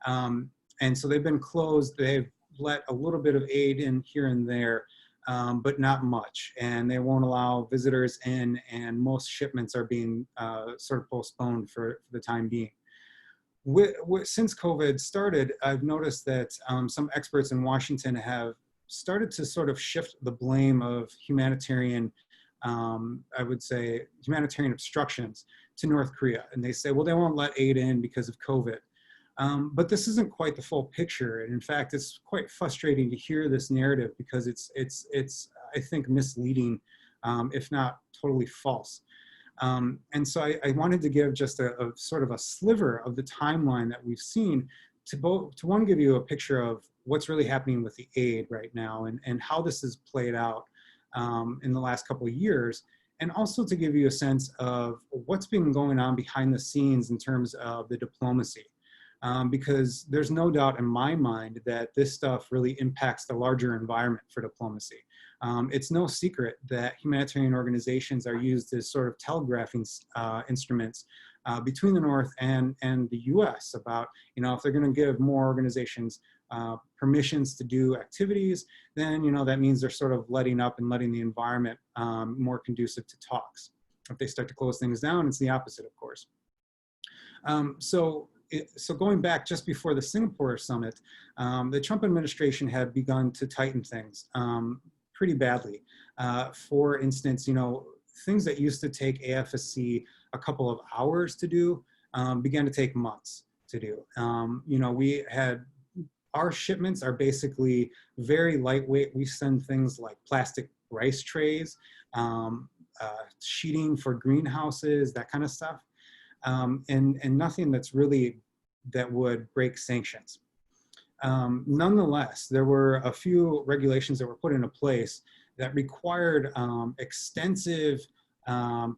And so they've been closed. They've let a little bit of aid in here and there, but not much. And they won't allow visitors in, and most shipments are being sort of postponed for the time being. Since COVID started, I've noticed that some experts in Washington have started to sort of shift the blame of humanitarian, I would say, humanitarian obstructions to North Korea. And they say, well, they won't let aid in because of COVID. But this isn't quite the full picture. And in fact, it's quite frustrating to hear this narrative because it's I think, misleading, if not totally false. And so I wanted to give just a sort of a sliver of the timeline that we've seen to one, give you a picture of what's really happening with the aid right now and how this has played out in the last couple of years, and also to give you a sense of what's been going on behind the scenes in terms of the diplomacy. Because there's no doubt in my mind that this stuff really impacts the larger environment for diplomacy. It's no secret that humanitarian organizations are used as sort of telegraphing instruments between the North and the US about, if they're going to give more organizations permissions to do activities, then, that means they're sort of letting up and letting the environment more conducive to talks. If they start to close things down, it's the opposite, of course. So going back just before the Singapore summit, the Trump administration had begun to tighten things pretty badly. For instance, things that used to take AFSC a couple of hours to do began to take months to do. We had, our shipments are basically very lightweight. We send things like plastic rice trays, sheeting for greenhouses, that kind of stuff, and nothing that's really that would break sanctions. Nonetheless, there were a few regulations that were put into place that required extensive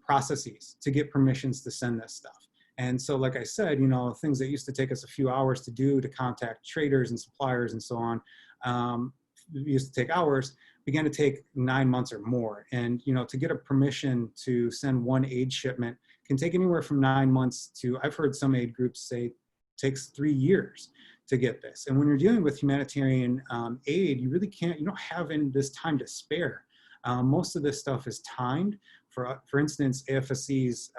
processes to get permissions to send this stuff. And so, like I said, you know, things that used to take us a few hours to do, to contact traders and suppliers and so on, used to take hours, began to take 9 months or more. And, you know, to get a permission to send one aid shipment can take anywhere from 9 months to, I've heard some aid groups say, takes 3 years to get this. And when you're dealing with humanitarian aid, you really can't, you don't have this time to spare. Most of this stuff is timed. For instance, AFSC's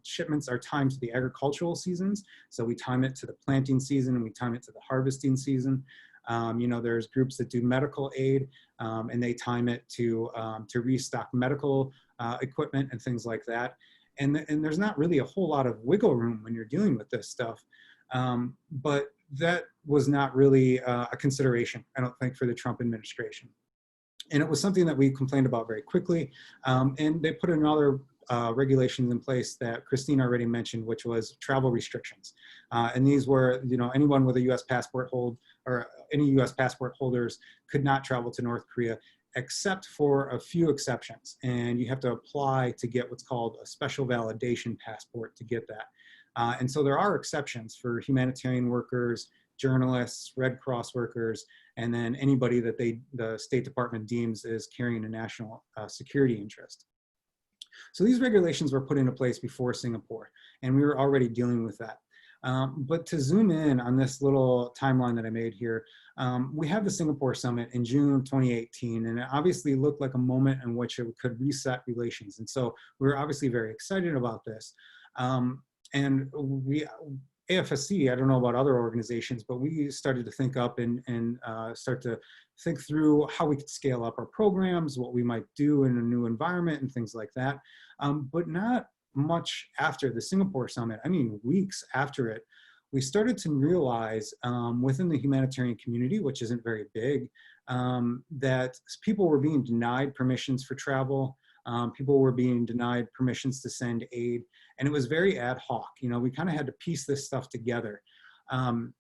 shipments are timed to the agricultural seasons. So we time it to the planting season and we time it to the harvesting season. You know, there's groups that do medical aid and they time it to restock medical equipment and things like that. And there's not really a whole lot of wiggle room when you're dealing with this stuff. But that was not really a consideration, I don't think, for the Trump administration. And it was something that we complained about very quickly. And they put another regulations in place that Christine already mentioned, which was travel restrictions. And these were, you know, anyone with a US passport or any US passport holders could not travel to North Korea, except for a few exceptions. And you have to apply to get what's called a special validation passport to get that. And so there are exceptions for humanitarian workers, journalists, Red Cross workers, and then anybody that the State Department deems is carrying a national security interest. So these regulations were put into place before Singapore, and we were already dealing with that. But to zoom in on this little timeline that I made here, we have the Singapore summit in June 2018, and it obviously looked like a moment in which it could reset relations. And so we were obviously very excited about this. And AFSC, I don't know about other organizations, but we started to think up and start to think through how we could scale up our programs, what we might do in a new environment and things like that. But not much after the Singapore summit, I mean, weeks after it, we started to realize within the humanitarian community, which isn't very big, that people were being denied permissions for travel. People were being denied permissions to send aid, and it was very ad hoc. You know, we kind of had to piece this stuff together. And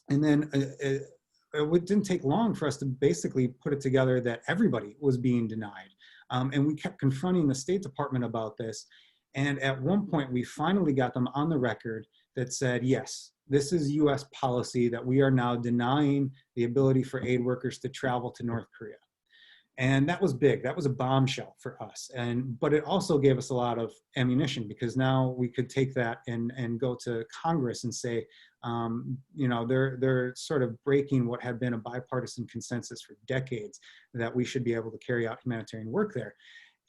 then it didn't take long for us to basically put it together that everybody was being denied. And we kept confronting the State Department about this. And at one point, we finally got them on the record that said, yes, this is US policy that we are now denying the ability for aid workers to travel to North Korea. And that was big. That was a bombshell for us. But it also gave us a lot of ammunition, because now we could take that and go to Congress and say, you know, they're sort of breaking what had been a bipartisan consensus for decades that we should be able to carry out humanitarian work there.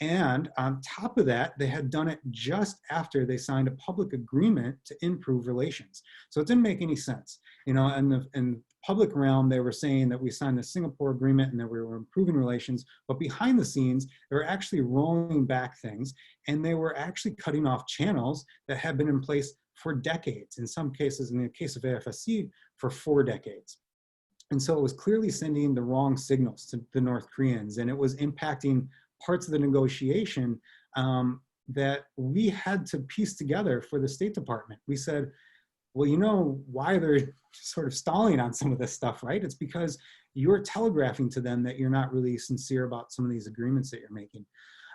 And on top of that, they had done it just after they signed a public agreement to improve relations. So it didn't make any sense. You know, in the public realm, they were saying that we signed the Singapore agreement and that we were improving relations, but behind the scenes, they were actually rolling back things, and they were actually cutting off channels that had been in place for decades. In some cases, in the case of AFSC, for 4 decades. And so it was clearly sending the wrong signals to the North Koreans, and it was impacting parts of the negotiation that we had to piece together for the State Department. We said, well, you know why they're sort of stalling on some of this stuff, right? It's because you're telegraphing to them that you're not really sincere about some of these agreements that you're making.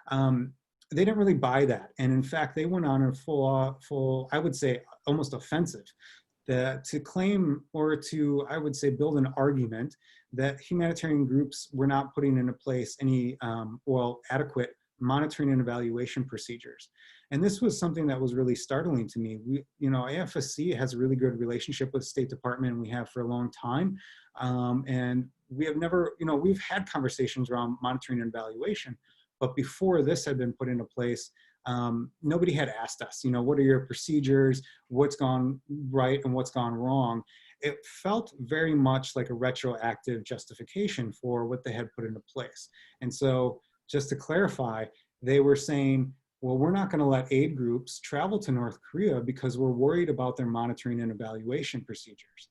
They didn't really buy that. And in fact, they went on a full, I would say, almost offensive to claim, or to, I would say, build an argument that humanitarian groups were not putting into place any, adequate monitoring and evaluation procedures. And this was something that was really startling to me. AFSC has a really good relationship with the State Department, and we have for a long time. And we have never, we've had conversations around monitoring and evaluation, but before this had been put into place, nobody had asked us, what are your procedures, what's gone right and what's gone wrong. It felt very much like a retroactive justification for what they had put into place. And so just to clarify, they were saying, well, we're not going to let aid groups travel to North Korea because we're worried about their monitoring and evaluation procedures.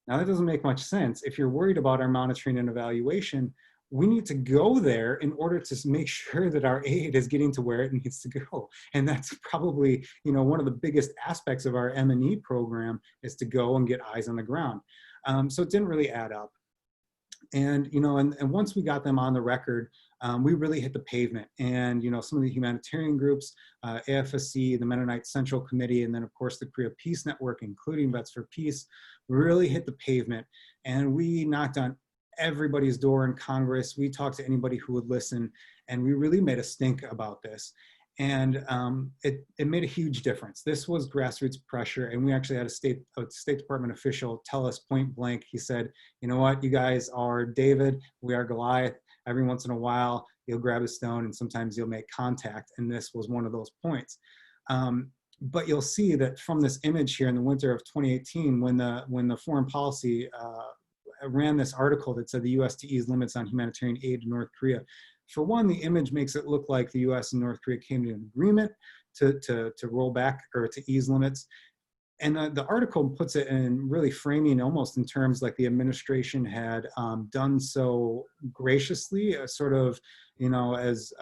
Now, that doesn't make much sense. If you're worried about our monitoring and evaluation, we need to go there in order to make sure that our aid is getting to where it needs to go. And that's probably, one of the biggest aspects of our M&E program is to go and get eyes on the ground. So it didn't really add up. And, and once we got them on the record, we really hit the pavement. And, some of the humanitarian groups, AFSC, the Mennonite Central Committee, and then of course the Korea Peace Network, including Vets for Peace, really hit the pavement. And we knocked on everybody's door in Congress. We talked to anybody who would listen, and we really made a stink about this. And it made a huge difference. This was grassroots pressure, and we actually had a State Department official tell us point blank. He said, "You know what? You guys are David, we are Goliath. Every once in a while, you'll grab a stone, and sometimes you'll make contact." And this was one of those points. But you'll see that from this image here in the winter of 2018, when the Foreign Policy ran this article that said the U.S. to ease limits on humanitarian aid to North Korea. For one, the image makes it look like the U.S. and North Korea came to an agreement to roll back or to ease limits. And the article puts it in really framing almost in terms like the administration had done so graciously, sort of, as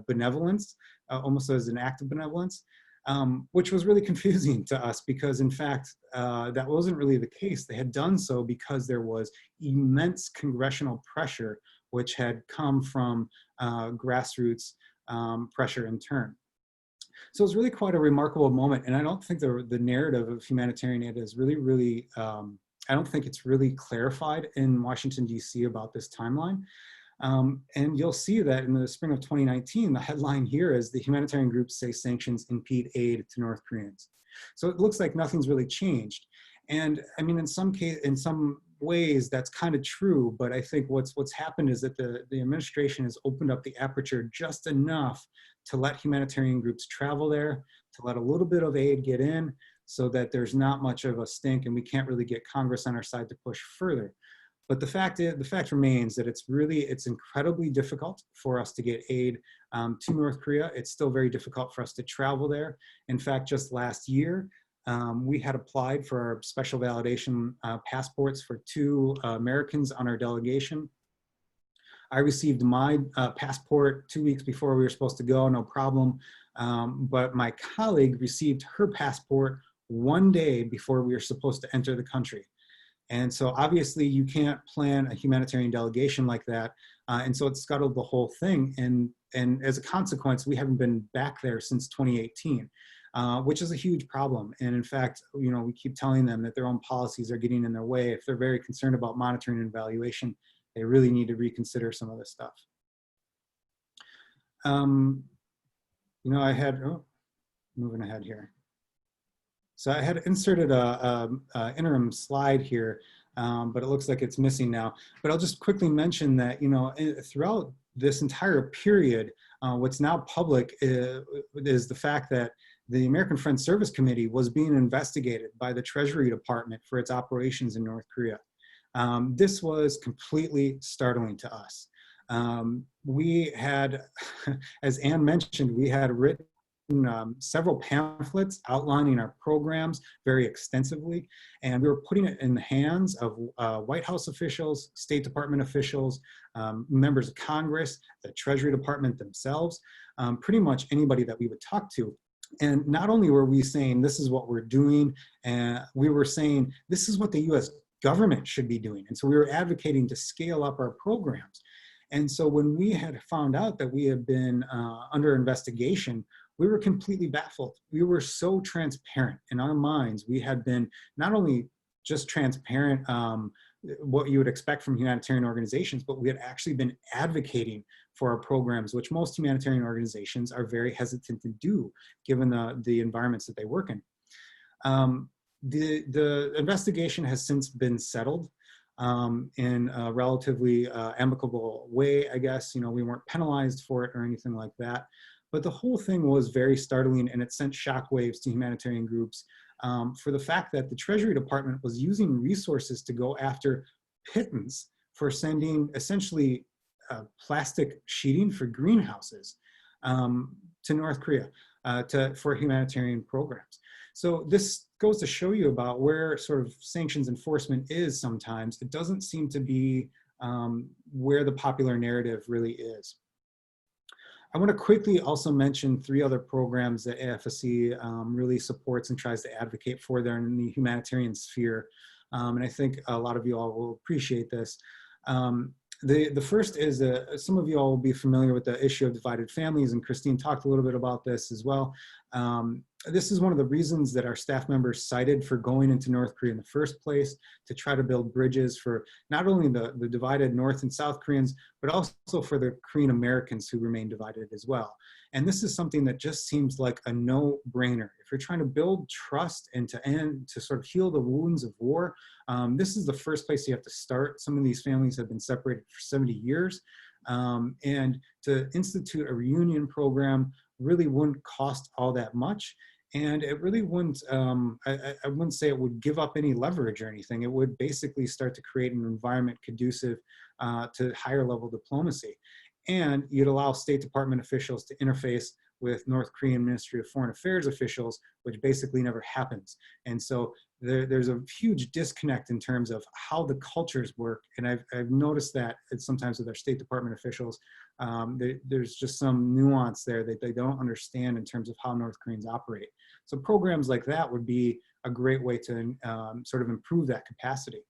benevolence, almost as an act of benevolence. Which was really confusing to us because in fact, that wasn't really the case. They had done so because there was immense congressional pressure, which had come from grassroots pressure in turn. So it's really quite a remarkable moment. And I don't think the narrative of humanitarian aid is really, I don't think it's really clarified in Washington, D.C. about this timeline. And you'll see that in the spring of 2019, the headline here is the humanitarian groups say sanctions impede aid to North Koreans. So it looks like nothing's really changed. And I mean, in some ways that's kind of true, but I think what's happened is that the administration has opened up the aperture just enough to let humanitarian groups travel there, to let a little bit of aid get in so that there's not much of a stink and we can't really get Congress on our side to push further. But the fact remains that it's incredibly difficult for us to get aid to North Korea. It's still very difficult for us to travel there. In fact, just last year, we had applied for our special validation passports for 2 Americans on our delegation. I received my passport 2 weeks before we were supposed to go, no problem. But my colleague received her passport 1 day before we were supposed to enter the country. And so obviously you can't plan a humanitarian delegation like that. And so it scuttled the whole thing. And as a consequence, we haven't been back there since 2018, which is a huge problem. And in fact, we keep telling them that their own policies are getting in their way. If they're very concerned about monitoring and evaluation, they really need to reconsider some of this stuff. I had, moving ahead here. So I had inserted a interim slide here, but it looks like it's missing now. But I'll just quickly mention that, throughout this entire period, what's now public is the fact that the American Friends Service Committee was being investigated by the Treasury Department for its operations in North Korea. This was completely startling to us. We had, as Anne mentioned, we had written several pamphlets outlining our programs very extensively, and we were putting it in the hands of White House officials, State Department officials, members of Congress, the Treasury Department themselves, pretty much anybody that we would talk to. And not only were we saying this is what we're doing, we were saying this is what the US government should be doing. And so we were advocating to scale up our programs. And so when we had found out that we had been under investigation, we were completely baffled. We were so transparent in our minds. We had been not only just transparent, what you would expect from humanitarian organizations, but we had actually been advocating for our programs, which most humanitarian organizations are very hesitant to do, given the environments that they work in. The investigation has since been settled in a relatively amicable way, I guess. We weren't penalized for it or anything like that. But the whole thing was very startling, and it sent shockwaves to humanitarian groups for the fact that the Treasury Department was using resources to go after pittance for sending essentially plastic sheeting for greenhouses to North Korea for humanitarian programs. So this goes to show you about where sort of sanctions enforcement is sometimes. It doesn't seem to be where the popular narrative really is. I want to quickly also mention 3 other programs that AFSC really supports and tries to advocate for there in the humanitarian sphere. And I think a lot of you all will appreciate this. The first is, some of you all will be familiar with the issue of divided families, and Christine talked a little bit about this as well. This is one of the reasons that our staff members cited for going into North Korea in the first place, to try to build bridges for not only the divided North and South Koreans, but also for the Korean Americans who remain divided as well. And this is something that just seems like a no-brainer. If you're trying to build trust and to sort of heal the wounds of war, this is the first place you have to start. Some of these families have been separated for 70 years. And to institute a reunion program really wouldn't cost all that much. And it really wouldn't, I wouldn't say it would give up any leverage or anything. It would basically start to create an environment conducive to higher level diplomacy. And you'd allow State Department officials to interface with North Korean Ministry of Foreign Affairs officials, which basically never happens. And so there's a huge disconnect in terms of how the cultures work. And I've noticed that sometimes with our State Department officials, there's just some nuance there that they don't understand in terms of how North Koreans operate. So programs like that would be a great way to sort of improve that capacity.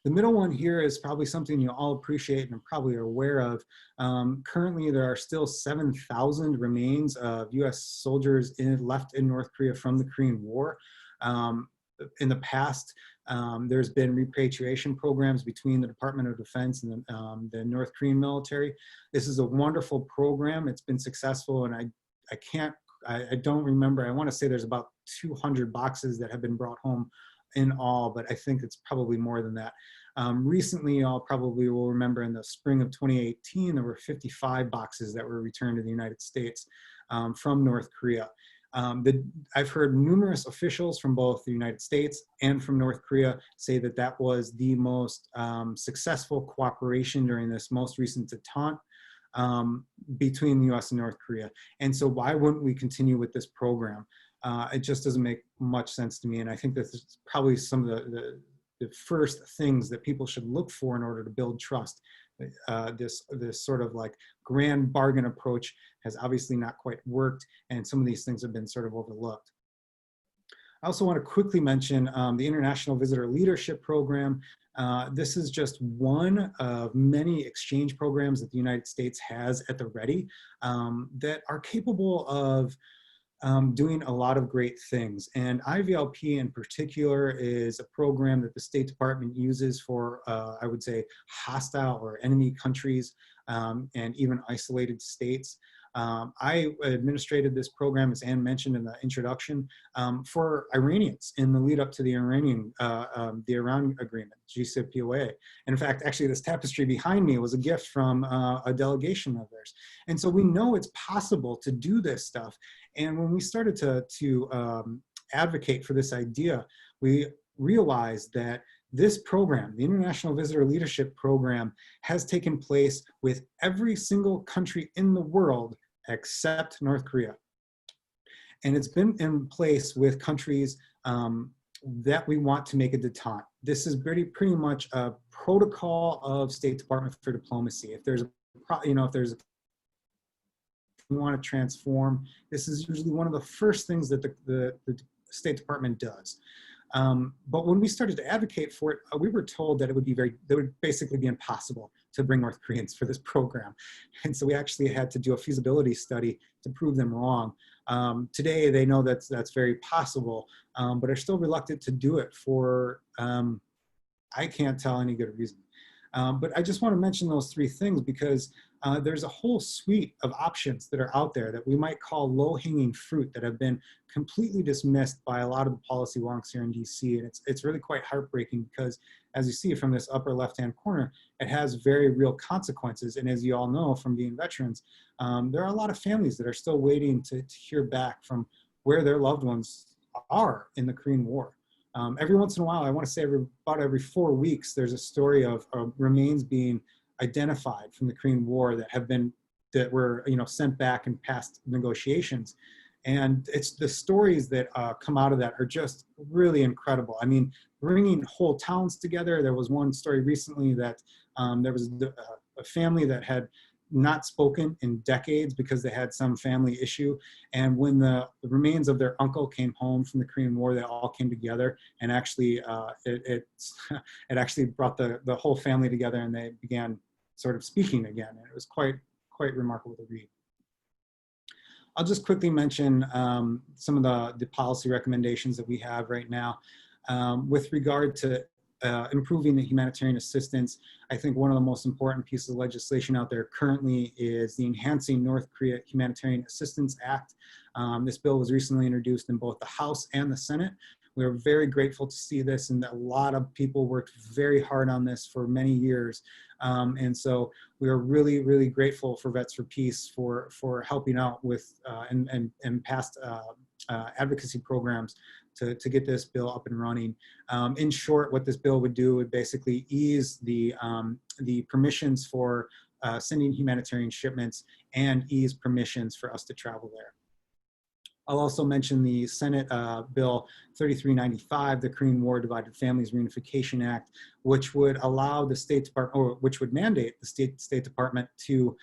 The middle one here is probably something you all appreciate and probably are aware of. Currently, there are still 7,000 remains of US soldiers left in North Korea from the Korean War. In the past, there's been repatriation programs between the Department of Defense and the North Korean military. This is a wonderful program. It's been successful, and I don't remember. I want to say there's about 200 boxes that have been brought home in all, but I think it's probably more than that. Recently, you all probably will remember in the spring of 2018, there were 55 boxes that were returned to the United States from North Korea. I've heard numerous officials from both the United States and from North Korea say that that was the most successful cooperation during this most recent detente between the US and North Korea. And so why wouldn't we continue with this program? It just doesn't make much sense to me. And I think this is probably some of the first things that people should look for in order to build trust. This sort of like grand bargain approach has obviously not quite worked, and some of these things have been sort of overlooked. I also want to quickly mention the International Visitor Leadership Program. This is just one of many exchange programs that the United States has at the ready that are capable of doing a lot of great things. And IVLP in particular is a program that the State Department uses for, I would say, hostile or enemy countries and even isolated states. I administrated this program, as Anne mentioned in the introduction, for Iranians in the lead up to the Iran agreement, JCPOA. And in fact, actually this tapestry behind me was a gift from a delegation of theirs. And so we know it's possible to do this stuff. And when we started to advocate for this idea, we realized that this program, the International Visitor Leadership Program, has taken place with every single country in the world except North Korea. And it's been in place with countries that we want to make a detente. This is pretty much a protocol of State Department for diplomacy. If there's we want to transform, this is usually one of the first things that the State Department does. But when we started to advocate for it, we were told that it would basically be impossible to bring North Koreans for this program. And so we actually had to do a feasibility study to prove them wrong. Today, they know that's very possible, but are still reluctant to do it for, I can't tell any good reason. But I just want to mention those three things because there's a whole suite of options that are out there that we might call low-hanging fruit that have been completely dismissed by a lot of the policy wonks here in DC. And it's really quite heartbreaking because, as you see from this upper left-hand corner, it has very real consequences. And as you all know from being veterans, there are a lot of families that are still waiting to hear back from where their loved ones are in the Korean War. Every once in a while, I want to say about every 4 weeks, there's a story of remains being identified from the Korean War that were sent back in past negotiations. And it's the stories that come out of that are just really incredible. I mean, bringing whole towns together. There was one story recently that there was a family that had not spoken in decades because they had some family issue. And when the remains of their uncle came home from the Korean War, they all came together, and actually it actually brought the whole family together, and they began sort of speaking again. And it was quite remarkable to read. I'll just quickly mention some of the policy recommendations that we have right now. With regard to improving the humanitarian assistance, I think one of the most important pieces of legislation out there currently is the Enhancing North Korea Humanitarian Assistance Act. This bill was recently introduced in both the House and the Senate. We are very grateful to see this, and a lot of people worked very hard on this for many years. And so we are really, really grateful for Vets for Peace for helping out with and past advocacy programs to get this bill up and running. In short, what this bill would do would basically ease the permissions for sending humanitarian shipments and ease permissions for us to travel there. I'll also mention the Senate Bill 3395, the Korean War Divided Families Reunification Act, which would allow the State Department, or which would mandate the State Department to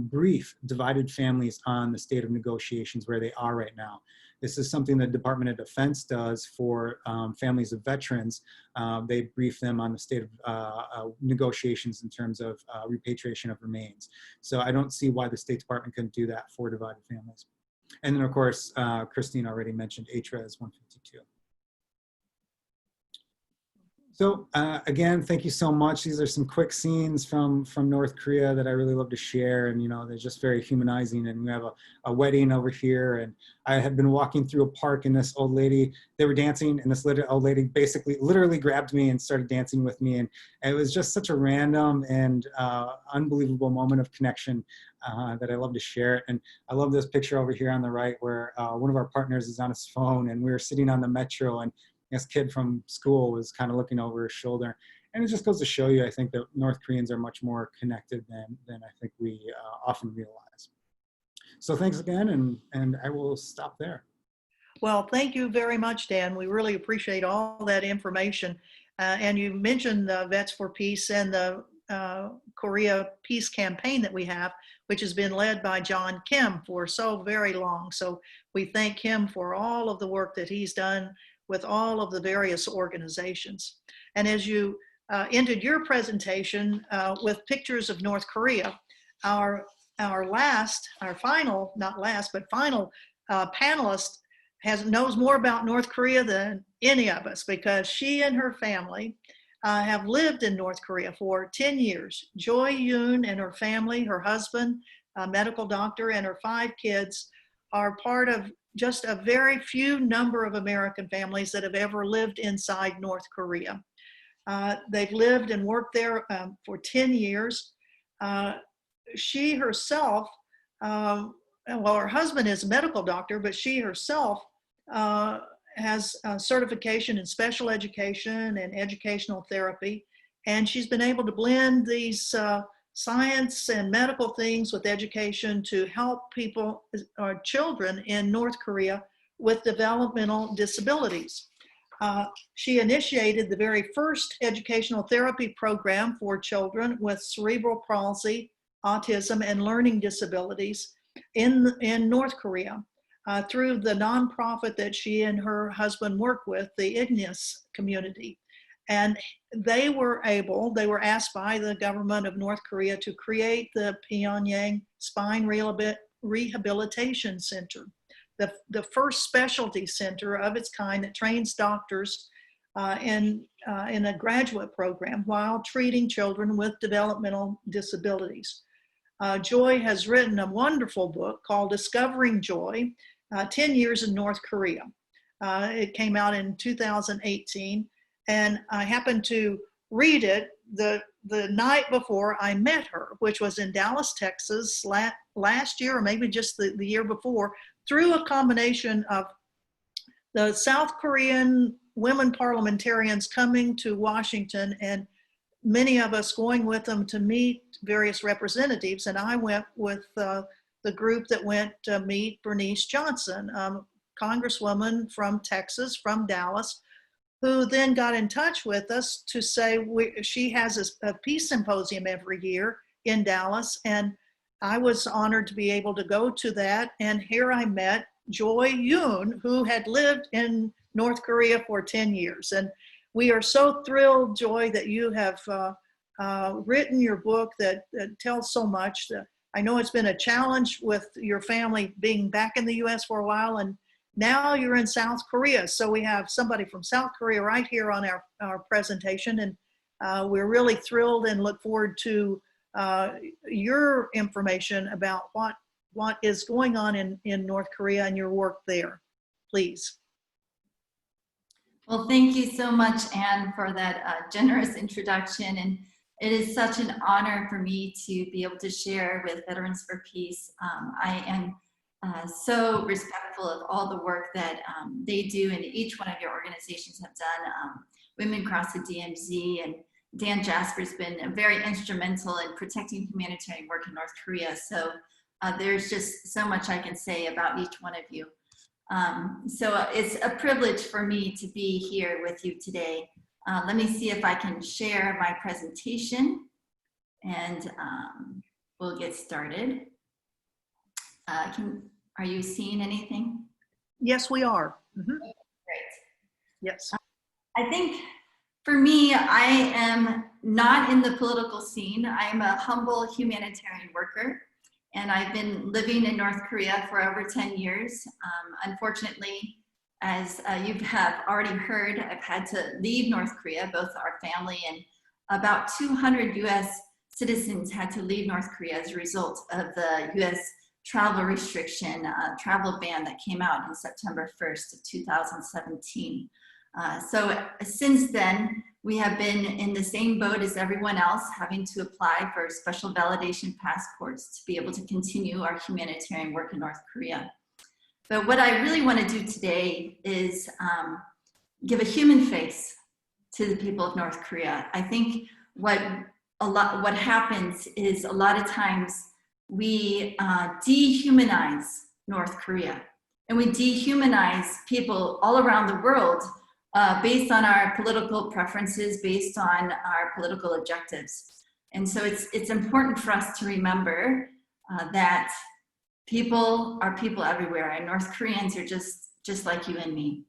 brief divided families on the state of negotiations where they are right now. This is something the Department of Defense does for families of veterans. They brief them on the state of negotiations in terms of repatriation of remains. So I don't see why the State Department couldn't do that for divided families. And then, of course, Christine already mentioned HRES 152. So again, thank you so much. These are some quick scenes from North Korea that I really love to share, and they're just very humanizing. And we have a wedding over here, and I had been walking through a park, and this old lady, they were dancing, and this old lady literally grabbed me and started dancing with me, and it was just such a random and unbelievable moment of connection that I love to share. And I love this picture over here on the right where one of our partners is on his phone, and we were sitting on the metro, and this kid from school was kind of looking over his shoulder. And it just goes to show you, I think, that North Koreans are much more connected than I think we often realize. So thanks again, and I will stop there. Well, thank you very much, Dan. We really appreciate all that information. And you mentioned Vets for Peace and the Korea Peace Campaign that we have, which has been led by John Kim for so very long. So we thank him for all of the work that he's done with all of the various organizations. And as you ended your presentation with pictures of North Korea, our final panelist knows more about North Korea than any of us, because she and her family have lived in North Korea for 10 years. Joy Yoon and her family, her husband, a medical doctor, and her 5 kids are part of just a very few number of American families that have ever lived inside North Korea. They've lived and worked there for 10 years. She herself, well, her husband is a medical doctor, but she herself has a certification in special education and educational therapy. And she's been able to blend these science and medical things with education to help people or children in North Korea with developmental disabilities. She initiated the very first educational therapy program for children with cerebral palsy, autism, and learning disabilities in North Korea through the nonprofit that she and her husband work with, the Ignis community. And they were asked by the government of North Korea to create the Pyongyang Spine Rehabilitation Center, the first specialty center of its kind that trains doctors in a graduate program while treating children with developmental disabilities. Joy has written a wonderful book called Discovering Joy, 10 Years in North Korea. It came out in 2018. And I happened to read it the night before I met her, which was in Dallas, Texas last year, or maybe just the year before, through a combination of the South Korean women parliamentarians coming to Washington and many of us going with them to meet various representatives. And I went with the group that went to meet Bernice Johnson, Congresswoman from Texas, from Dallas, who then got in touch with us to say she has a peace symposium every year in Dallas. And I was honored to be able to go to that. And here I met Joy Yoon, who had lived in North Korea for 10 years. And we are so thrilled, Joy, that you have written your book that tells so much. I know it's been a challenge with your family being back in the US for a while, and now you're in South Korea. So we have somebody from South Korea right here on our presentation, and we're really thrilled and look forward to your information about what is going on in North Korea and your work there. Please. Well, thank you so much, Anne, for that generous introduction. And it is such an honor for me to be able to share with Veterans for Peace. I am so respectful of all the work that they do, and each one of your organizations have done. Women Cross the DMZ and Dan Jasper's been very instrumental in protecting humanitarian work in North Korea. So there's just so much I can say about each one of you. So it's a privilege for me to be here with you today. Let me see if I can share my presentation, and we'll get started. Are you seeing anything? Yes, we are. Mm-hmm. Great. Yes. I think for me, I am not in the political scene. I am a humble humanitarian worker, and I've been living in North Korea for over 10 years. Unfortunately, as you have already heard, I've had to leave North Korea, both our family and about 200 US citizens had to leave North Korea as a result of the US travel restriction, travel ban that came out on September 1st of 2017. So since then, we have been in the same boat as everyone else, having to apply for special validation passports to be able to continue our humanitarian work in North Korea. But what I really want to do today is give a human face to the people of North Korea. I think what happens is a lot of times we dehumanize North Korea, and we dehumanize people all around the world based on our political preferences, based on our political objectives. And so it's important for us to remember that people are people everywhere, and North Koreans are just like you and me.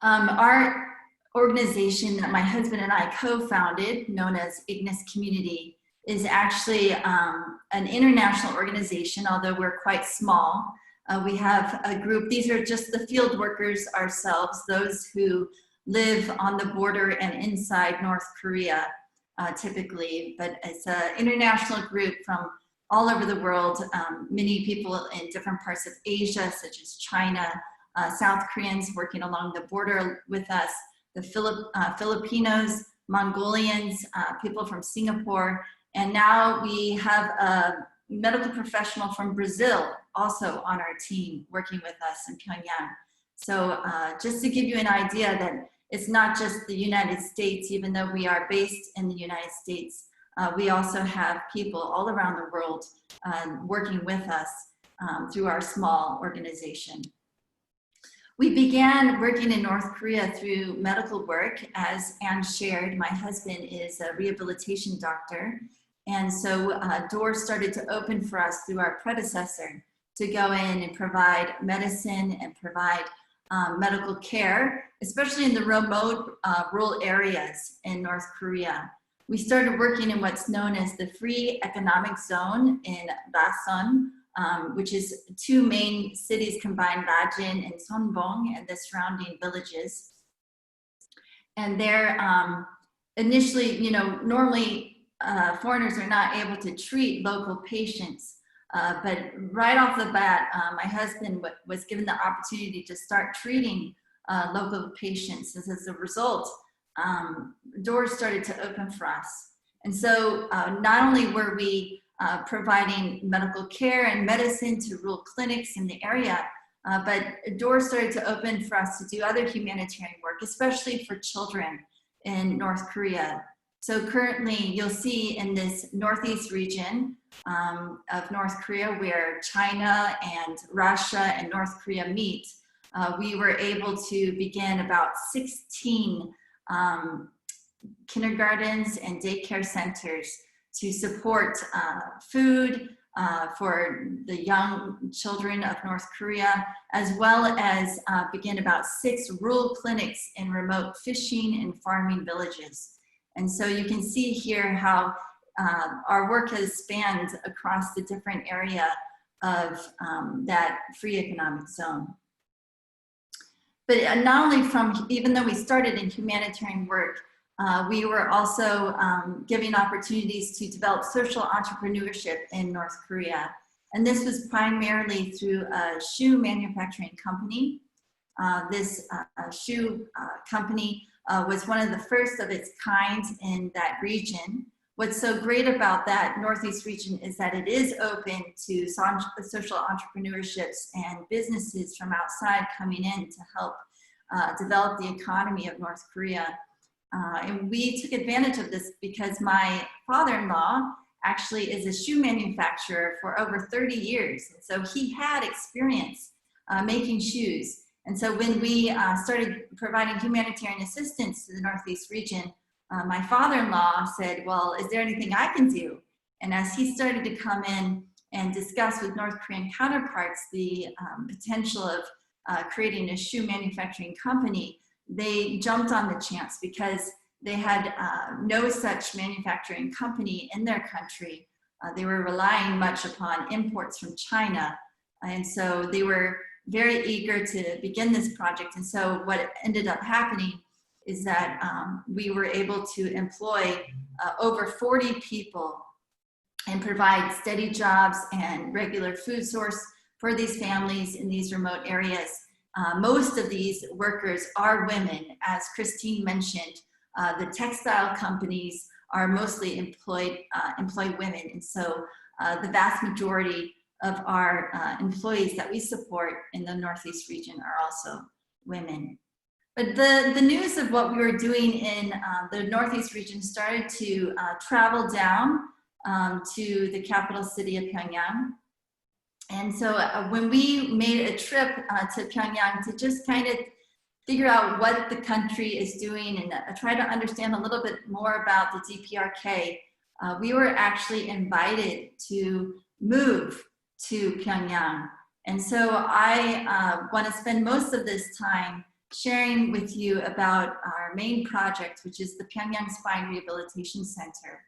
Our organization that my husband and I co-founded, known as Ignis Community, is actually an international organization, although we're quite small. We have a group, these are just the field workers ourselves, those who live on the border and inside North Korea, typically, but it's an international group from all over the world, many people in different parts of Asia, such as China, South Koreans working along the border with us, the Filipinos, Mongolians, people from Singapore, and now we have a medical professional from Brazil also on our team working with us in Pyongyang. So just to give you an idea that it's not just the United States, even though we are based in the United States, we also have people all around the world working with us through our small organization. We began working in North Korea through medical work. As Anne shared, my husband is a rehabilitation doctor. And so doors started to open for us through our predecessor to go in and provide medicine and provide medical care, especially in the remote rural areas in North Korea. We started working in what's known as the Free Economic Zone in Rason, which is two main cities combined, Rajin and Sonbong, and the surrounding villages. And there, initially, normally foreigners are not able to treat local patients, but right off the bat, my husband was given the opportunity to start treating local patients. And as a result, doors started to open for us. And so not only were we providing medical care and medicine to rural clinics in the area, but doors started to open for us to do other humanitarian work, especially for children in North Korea. So currently you'll see in this northeast region of North Korea, where China and Russia and North Korea meet, we were able to begin about 16 kindergartens and daycare centers to support food for the young children of North Korea, as well as begin about 6 rural clinics in remote fishing and farming villages. And so you can see here how our work has spanned across the different area of that free economic zone. But not only from, even though we started in humanitarian work, we were also giving opportunities to develop social entrepreneurship in North Korea. And this was primarily through a shoe manufacturing company. This shoe company was one of the first of its kind in that region. What's so great about that Northeast region is that it is open to social entrepreneurships and businesses from outside coming in to help develop the economy of North Korea. And we took advantage of this because my father-in-law actually is a shoe manufacturer for over 30 years. So he had experience making shoes. And so when we started providing humanitarian assistance to the Northeast region, my father-in-law said, well, is there anything I can do? And as he started to come in and discuss with North Korean counterparts the potential of creating a shoe manufacturing company, they jumped on the chance because they had no such manufacturing company in their country. They were relying much upon imports from China. And so they were very eager to begin this project. And so what ended up happening is that we were able to employ over 40 people and provide steady jobs and regular food source for these families in these remote areas. Most of these workers are women. As Christine mentioned, the textile companies are mostly employ women. And so the vast majority of our employees that we support in the Northeast region are also women. But the news of what we were doing in the Northeast region started to travel down to the capital city of Pyongyang. And so when we made a trip to Pyongyang to just kind of figure out what the country is doing and try to understand a little bit more about the DPRK, we were actually invited to move to Pyongyang. And so I want to spend most of this time sharing with you about our main project, which is the Pyongyang Spine Rehabilitation Center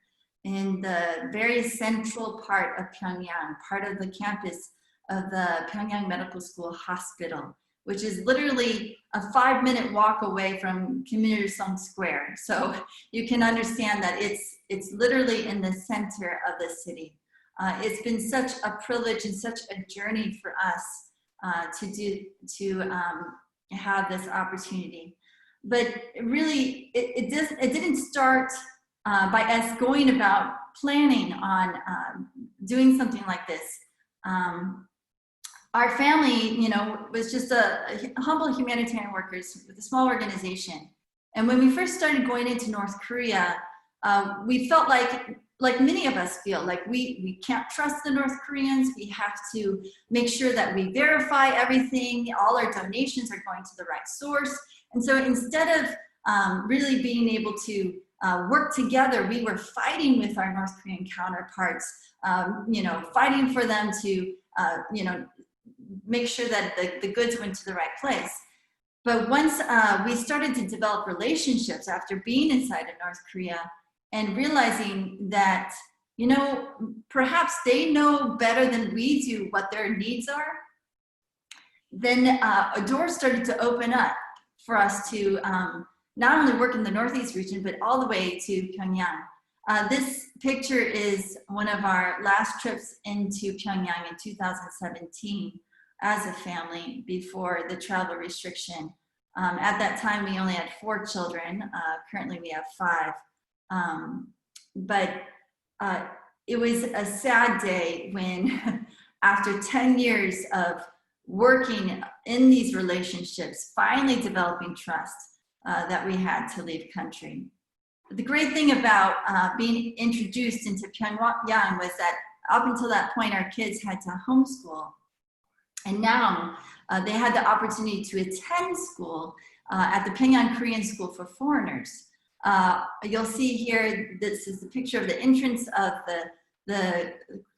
in the very central part of Pyongyang, part of the campus of the Pyongyang Medical School Hospital, which is literally a 5-minute walk away from Community Zone Square. So you can understand that it's literally in the center of the city. It's been such a privilege and such a journey for us to have this opportunity. But really, it didn't start by us going about planning on doing something like this. Our family, was just a humble humanitarian workers with a small organization. And when we first started going into North Korea, we felt like many of us feel, like we can't trust the North Koreans. We have to make sure that we verify everything. All our donations are going to the right source. And so instead of really being able to work together, we were fighting with our North Korean counterparts, fighting for them to, make sure that the goods went to the right place. But once we started to develop relationships after being inside of North Korea and realizing that, perhaps they know better than we do what their needs are, then a door started to open up for us to not only work in the Northeast region, but all the way to Pyongyang. This picture is one of our last trips into Pyongyang in 2017 as a family before the travel restriction. At that time, we only had 4 children. Currently, we have 5. But it was a sad day when, after 10 years of working in these relationships, finally developing trust, that we had to leave country. The great thing about being introduced into Pyongyang was that up until that point, our kids had to homeschool. And now they had the opportunity to attend school at the Pyongyang Korean School for Foreigners. You'll see here, this is the picture of the entrance of the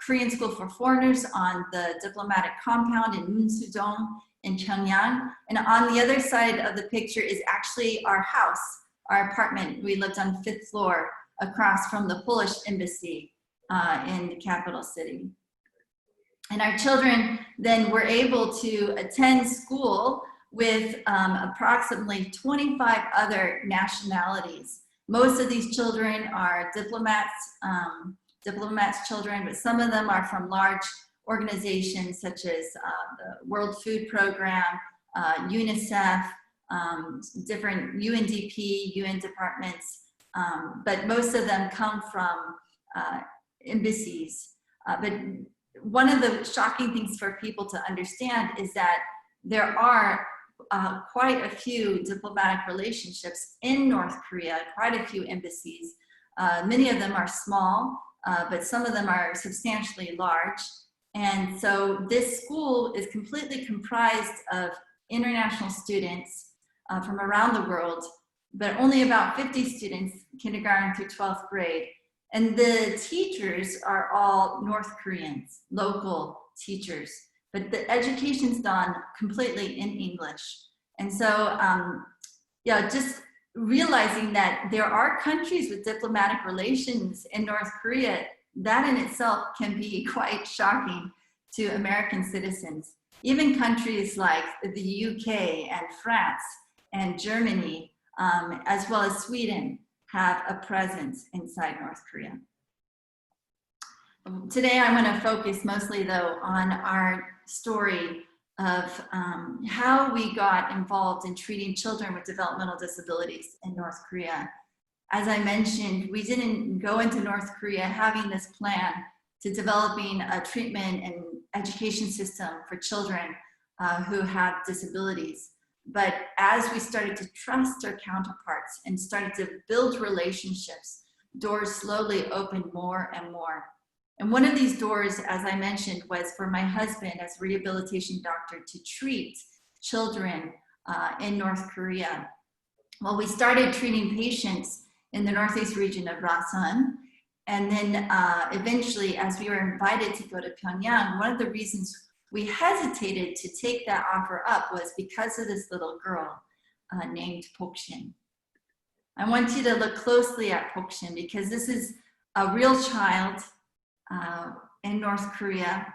Korean School for Foreigners on the diplomatic compound in Munsu-dong in Pyongyang. And on the other side of the picture is actually our house, our apartment. We lived on the 5th floor across from the Polish embassy in the capital city. And our children then were able to attend school with approximately 25 other nationalities. Most of these children are diplomats children, but some of them are from large organizations such as the World Food Program, UNICEF, different UNDP, UN departments, but most of them come from embassies. But one of the shocking things for people to understand is that there are quite a few diplomatic relationships in North Korea, quite a few embassies. Many of them are small, but some of them are substantially large. And so this school is completely comprised of international students from around the world, but only about 50 students, kindergarten through 12th grade. And the teachers are all North Koreans, local teachers, but the education's done completely in English. And so, yeah, just realizing that there are countries with diplomatic relations in North Korea, that in itself can be quite shocking to American citizens. Even countries like the UK and France and Germany, as well as Sweden, have a presence inside North Korea. Today, I want to focus mostly, though, on our story of how we got involved in treating children with developmental disabilities in North Korea. As I mentioned, we didn't go into North Korea having this plan to developing a treatment and education system for children who have disabilities. But as we started to trust our counterparts and started to build relationships, doors slowly opened more and more. And one of these doors, as I mentioned, was for my husband as a rehabilitation doctor to treat children in North Korea. Well, we started treating patients in the Northeast region of Rasan. And then eventually, as we were invited to go to Pyongyang, one of the reasons we hesitated to take that offer up was because of this little girl named Pokshin. I want you to look closely at Pokshin because this is a real child in North Korea.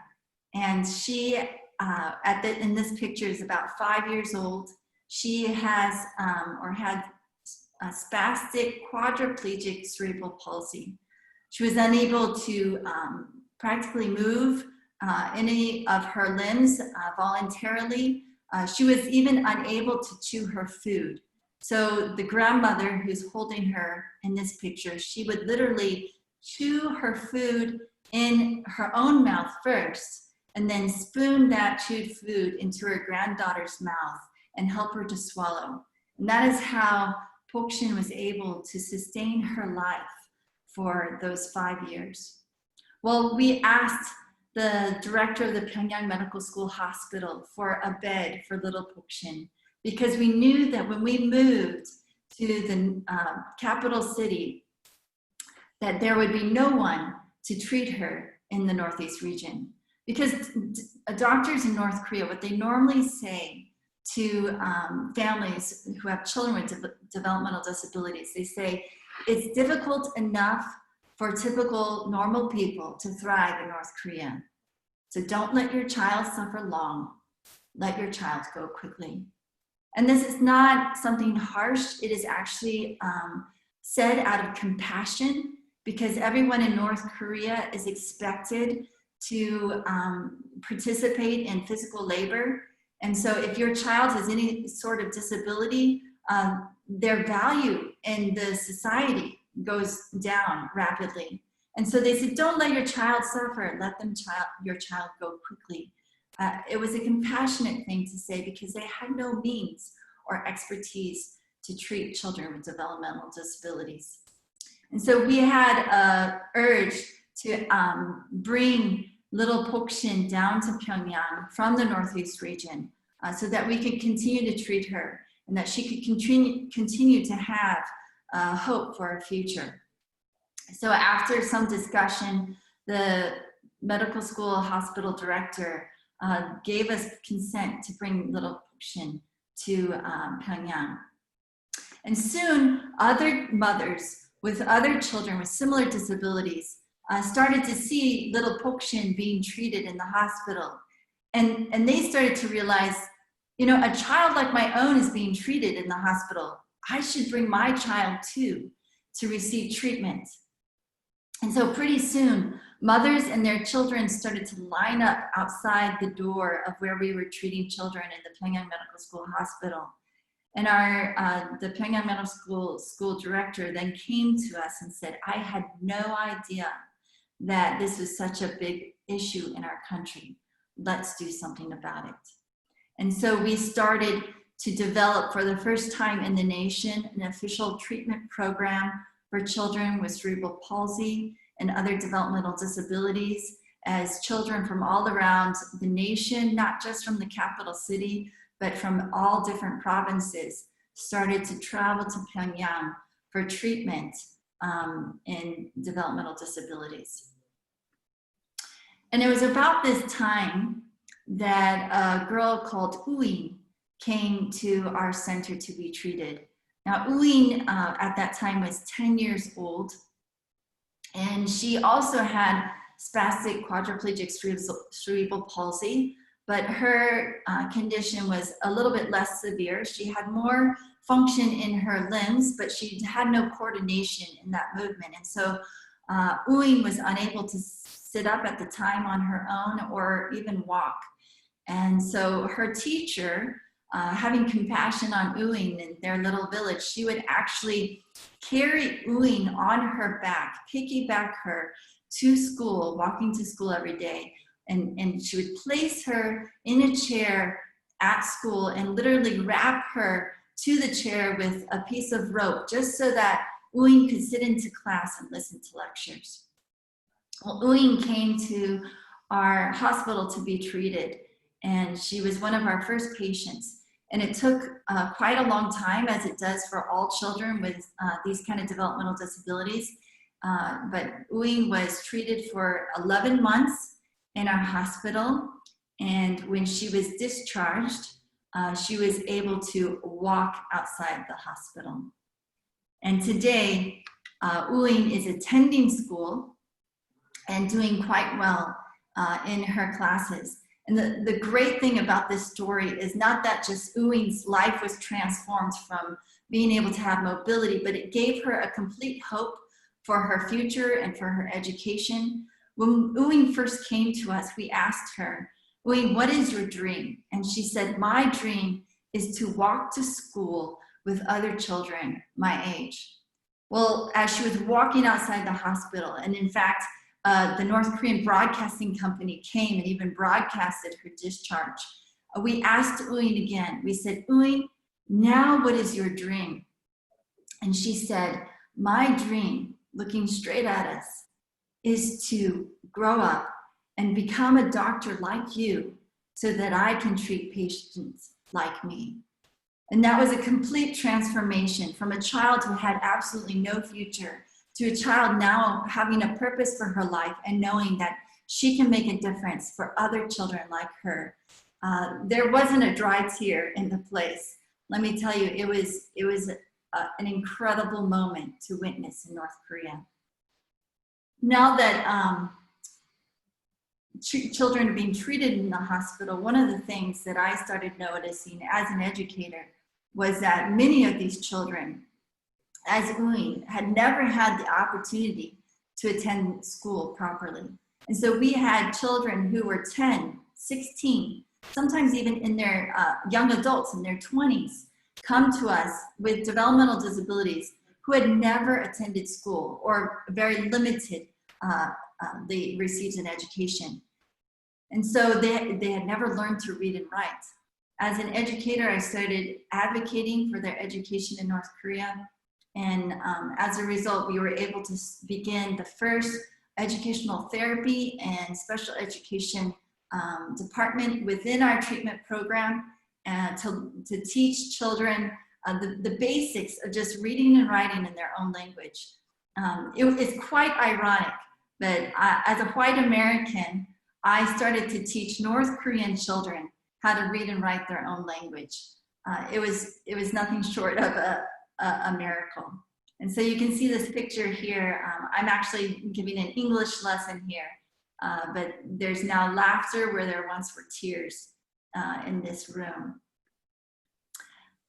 And she, in this picture, is about 5 years old. She has or had a spastic quadriplegic cerebral palsy. She was unable to practically move any of her limbs voluntarily. She was even unable to chew her food. So the grandmother who's holding her in this picture, she would literally chew her food in her own mouth first, and then spoon that chewed food into her granddaughter's mouth and help her to swallow. And that is how Pokshin was able to sustain her life for those 5 years. Well, we asked the director of the Pyongyang Medical School Hospital for a bed for little Pokshin because we knew that when we moved to the capital city, that there would be no one to treat her in the Northeast region. Because doctors in North Korea, what they normally say to families who have children with developmental disabilities, they say, it's difficult enough for typical normal people to thrive in North Korea. So don't let your child suffer long. Let your child go quickly. And this is not something harsh. It is actually said out of compassion because everyone in North Korea is expected to participate in physical labor. And so if your child has any sort of disability, their value in the society goes down rapidly. And so they said, don't let your child suffer, let your child go quickly. It was a compassionate thing to say because they had no means or expertise to treat children with developmental disabilities. And so we had an urge to bring little Pokshin down to Pyongyang from the Northeast region so that we could continue to treat her and that she could continue to have hope for a future. So after some discussion, the medical school hospital director gave us consent to bring little Pokshin to Pyongyang. And soon, other mothers with other children with similar disabilities started to see little Pokshin being treated in the hospital. And they started to realize, you know, a child like my own is being treated in the hospital. I should bring my child too to receive treatment. And so pretty soon, mothers and their children started to line up outside the door of where we were treating children in the Pyongyang Medical School Hospital. And the Pyongyang Medical School director then came to us and said, I had no idea that this was such a big issue in our country. Let's do something about it. And so we started to develop for the first time in the nation an official treatment program for children with cerebral palsy and other developmental disabilities, as children from all around the nation, not just from the capital city, but from all different provinces, started to travel to Pyongyang for treatment in developmental disabilities. And it was about this time that a girl called Uin came to our center to be treated. Now, Uin at that time was 10 years old, and she also had spastic quadriplegic cerebral palsy, but her condition was a little bit less severe. She had more function in her limbs, but she had no coordination in that movement. And so Uin was unable to sit up at the time on her own or even walk. And so her teacher, having compassion on Uin in their little village, she would actually carry Uin on her back, piggyback her to school, walking to school every day. And she would place her in a chair at school and literally wrap her to the chair with a piece of rope, just so that Uin could sit into class and listen to lectures. Well, Uin came to our hospital to be treated, and she was one of our first patients. And it took quite a long time, as it does for all children with these kind of developmental disabilities. But Uin was treated for 11 months in our hospital. And when she was discharged, she was able to walk outside the hospital. And today, Uin is attending school and doing quite well in her classes. And the great thing about this story is not that just Uin's life was transformed from being able to have mobility, but it gave her a complete hope for her future and for her education. When Uin first came to us, we asked her, Uin, what is your dream? And she said, my dream is to walk to school with other children my age. Well, as she was walking outside the hospital, and in fact, the North Korean broadcasting company came and even broadcasted her discharge. We asked Uin again, we said, Uin, now what is your dream? And she said, my dream, looking straight at us, is to grow up and become a doctor like you so that I can treat patients like me. And that was a complete transformation from a child who had absolutely no future to a child now having a purpose for her life and knowing that she can make a difference for other children like her. There wasn't a dry tear in the place. Let me tell you, it was an incredible moment to witness in North Korea. Now that children are being treated in the hospital, one of the things that I started noticing as an educator was that many of these children, as Uin, had never had the opportunity to attend school properly. And so we had children who were 10, 16, sometimes even in their young adults in their 20s, come to us with developmental disabilities who had never attended school or very limited they received an education. And so they had never learned to read and write. As an educator, I started advocating for their education in North Korea. And as a result, we were able to begin the first educational therapy and special education department within our treatment program to teach children the basics of just reading and writing in their own language. It's quite ironic, but as a white American, I started to teach North Korean children how to read and write their own language. It was nothing short of a miracle. And so you can see this picture here. I'm actually giving an English lesson here, but there's now laughter where there once were tears in this room.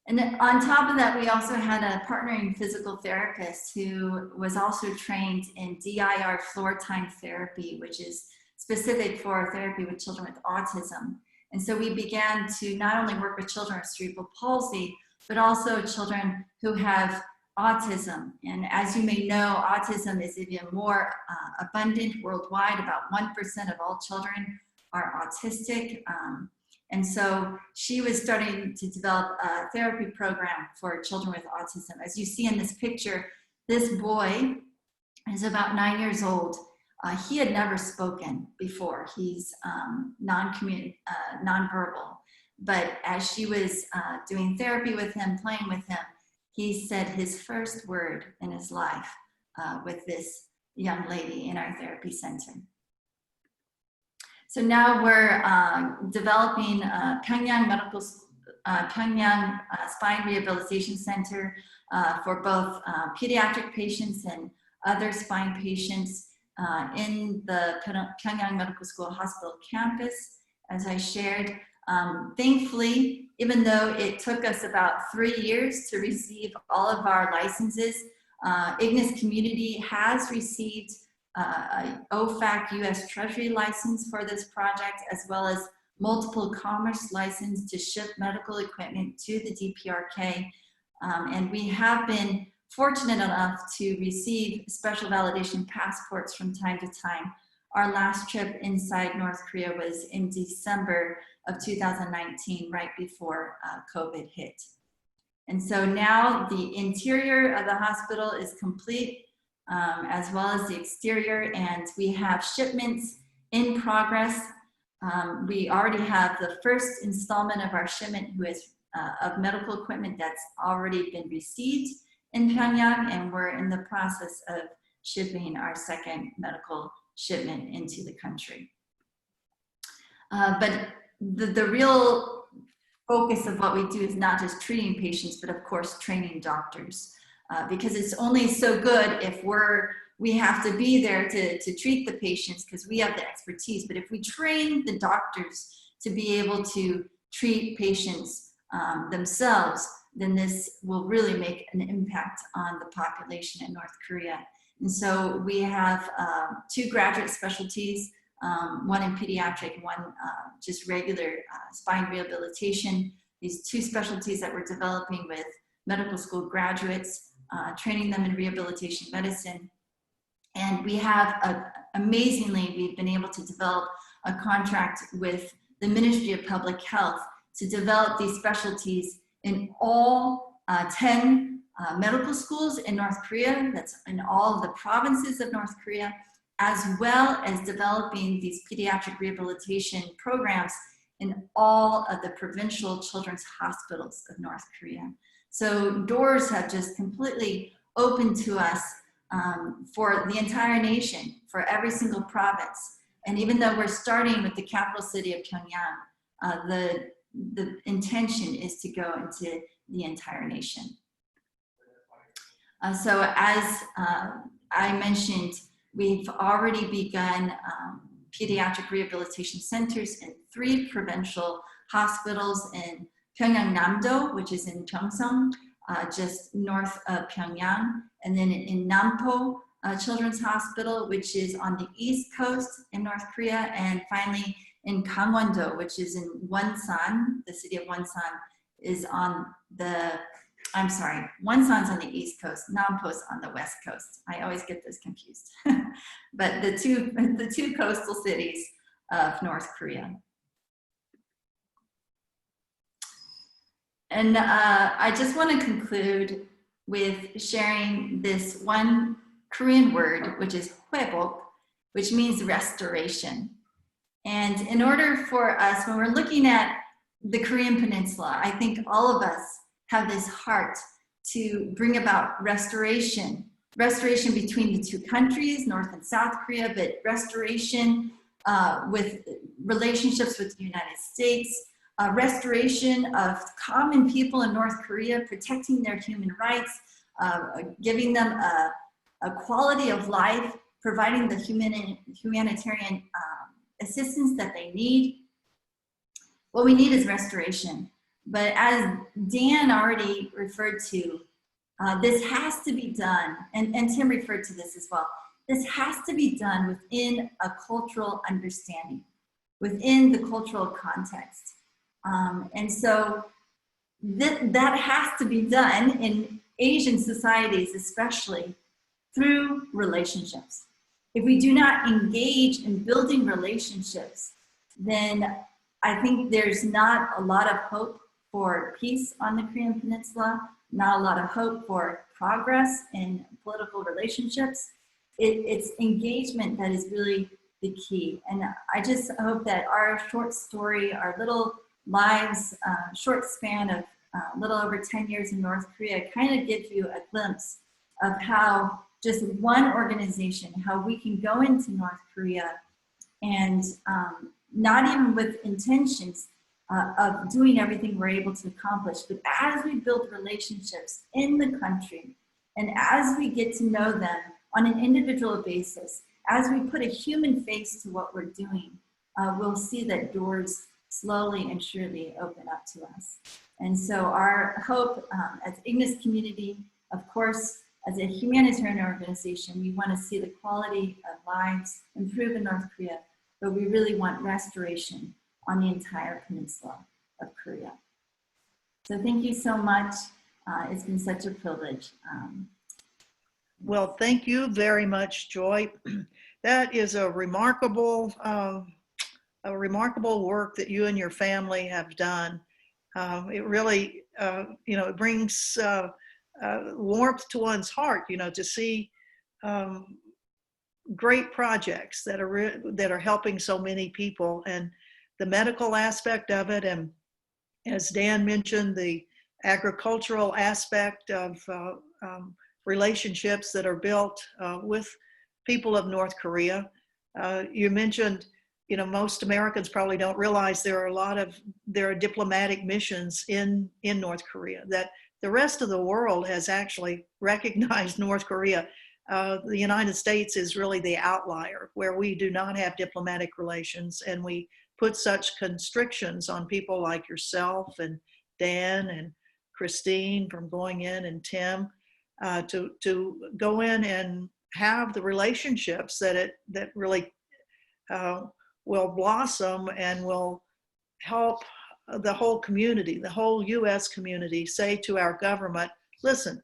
And then on top of that, we also had a partnering physical therapist who was also trained in DIR floor time therapy, which is specific for therapy with children with autism. And so we began to not only work with children with cerebral palsy, but also children who have autism. And as you may know, autism is even more abundant worldwide. About 1% of all children are autistic. And so she was starting to develop a therapy program for children with autism. As you see in this picture, this boy is about 9 years old. He had never spoken before. He's nonverbal. But as she was doing therapy with him, playing with him, he said his first word in his life with this young lady in our therapy center. So now we're developing Pyongyang Spine Rehabilitation Center for both pediatric patients and other spine patients in the Pyongyang Medical School Hospital campus, as I shared. Thankfully, even though it took us about 3 years to receive all of our licenses, Ignis community has received OFAC U.S. Treasury license for this project, as well as multiple commerce license to ship medical equipment to the DPRK. And we have been fortunate enough to receive special validation passports from time to time. Our last trip inside North Korea was in December of 2019, right before COVID hit. And so now the interior of the hospital is complete, as well as the exterior, and we have shipments in progress. We already have the first installment of our shipment of medical equipment that's already been received in Pyongyang, and we're in the process of shipping our second medical shipment into the country. But the real focus of what we do is not just treating patients, but of course training doctors. Because it's only so good if we have to be there to treat the patients because we have the expertise. But if we train the doctors to be able to treat patients themselves, then this will really make an impact on the population in North Korea. And so we have 2 graduate specialties, one in pediatric, one just regular spine rehabilitation. These 2 specialties that we're developing with medical school graduates, training them in rehabilitation medicine. And we have, amazingly, we've been able to develop a contract with the Ministry of Public Health to develop these specialties in all 10 medical schools in North Korea, that's in all of the provinces of North Korea, as well as developing these pediatric rehabilitation programs in all of the provincial children's hospitals of North Korea. So doors have just completely opened to us for the entire nation, for every single province. And even though we're starting with the capital city of Pyongyang, the intention is to go into the entire nation. So as I mentioned, we've already begun pediatric rehabilitation centers in 3 provincial hospitals in Pyongyang Namdo, which is in Cheongsong, just north of Pyongyang, and then in Nampo Children's Hospital, which is on the east coast in North Korea, and finally in Gangwon-do, which is in Wonsan. The city of Wonsan is on the, I'm sorry, Wonsan's on the east coast, Nampo's on the west coast. I always get this confused. But the two coastal cities of North Korea. And I just want to conclude with sharing this one Korean word, which is 회복, which means restoration. And in order for us, when we're looking at the Korean Peninsula, I think all of us have this heart to bring about restoration between the two countries, North and South Korea, but restoration with relationships with the United States, restoration of common people in North Korea, protecting their human rights, giving them a quality of life, providing the humanitarian assistance that they need. What we need is restoration. But as Dan already referred to, this has to be done, and Tim referred to this as well, this has to be done within a cultural understanding, within the cultural context. And so that has to be done in Asian societies, especially through relationships. If we do not engage in building relationships, then I think there's not a lot of hope for peace on the Korean Peninsula, not a lot of hope for progress in political relationships. It's engagement that is really the key. And I just hope that our short story, our little lives, short span of a little over 10 years in North Korea kind of gives you a glimpse of how just one organization, how we can go into North Korea and not even with intentions of doing everything we're able to accomplish, but as we build relationships in the country and as we get to know them on an individual basis, as we put a human face to what we're doing, we'll see that doors slowly and surely open up to us. And so our hope as Ignis community, of course, as a humanitarian organization, we want to see the quality of lives improve in North Korea, but we really want restoration on the entire peninsula of Korea. So thank you so much. It's been such a privilege. Well, thank you very much, Joy. That is a remarkable work that you and your family have done. It really, it brings warmth to one's heart, to see great projects that are helping so many people, and the medical aspect of it, and as Dan mentioned, the agricultural aspect of relationships that are built with people of North Korea. You mentioned, most Americans probably don't realize there are diplomatic missions in North Korea, that the rest of the world has actually recognized North Korea. The United States is really the outlier, where we do not have diplomatic relations, and we put such constrictions on people like yourself and Dan and Christine from going in, and Tim, to go in and have the relationships that really will blossom and will help the whole community, the whole U.S. community, say to our government, listen,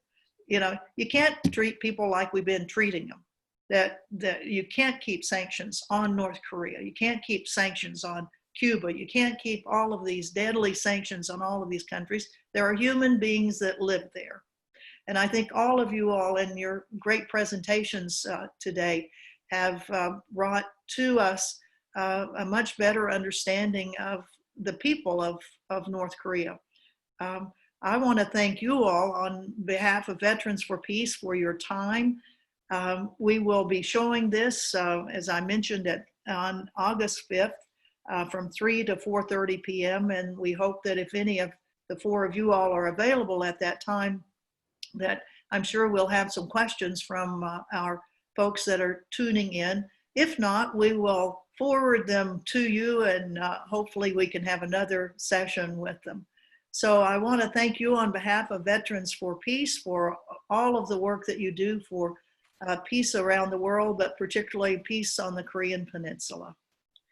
you can't treat people like we've been treating them. That you can't keep sanctions on North Korea. You can't keep sanctions on Cuba. You can't keep all of these deadly sanctions on all of these countries. There are human beings that live there. And I think all of you all in your great presentations today have brought to us a much better understanding of the people of North Korea. I want to thank you all on behalf of Veterans for Peace for your time. We will be showing this, as I mentioned, on August 5th from 3 to 4:30 p.m. And we hope that if any of the four of you all are available at that time, that I'm sure we'll have some questions from our folks that are tuning in. If not, we will forward them to you, and hopefully we can have another session with them. So I want to thank you on behalf of Veterans for Peace for all of the work that you do for peace around the world, but particularly peace on the Korean Peninsula.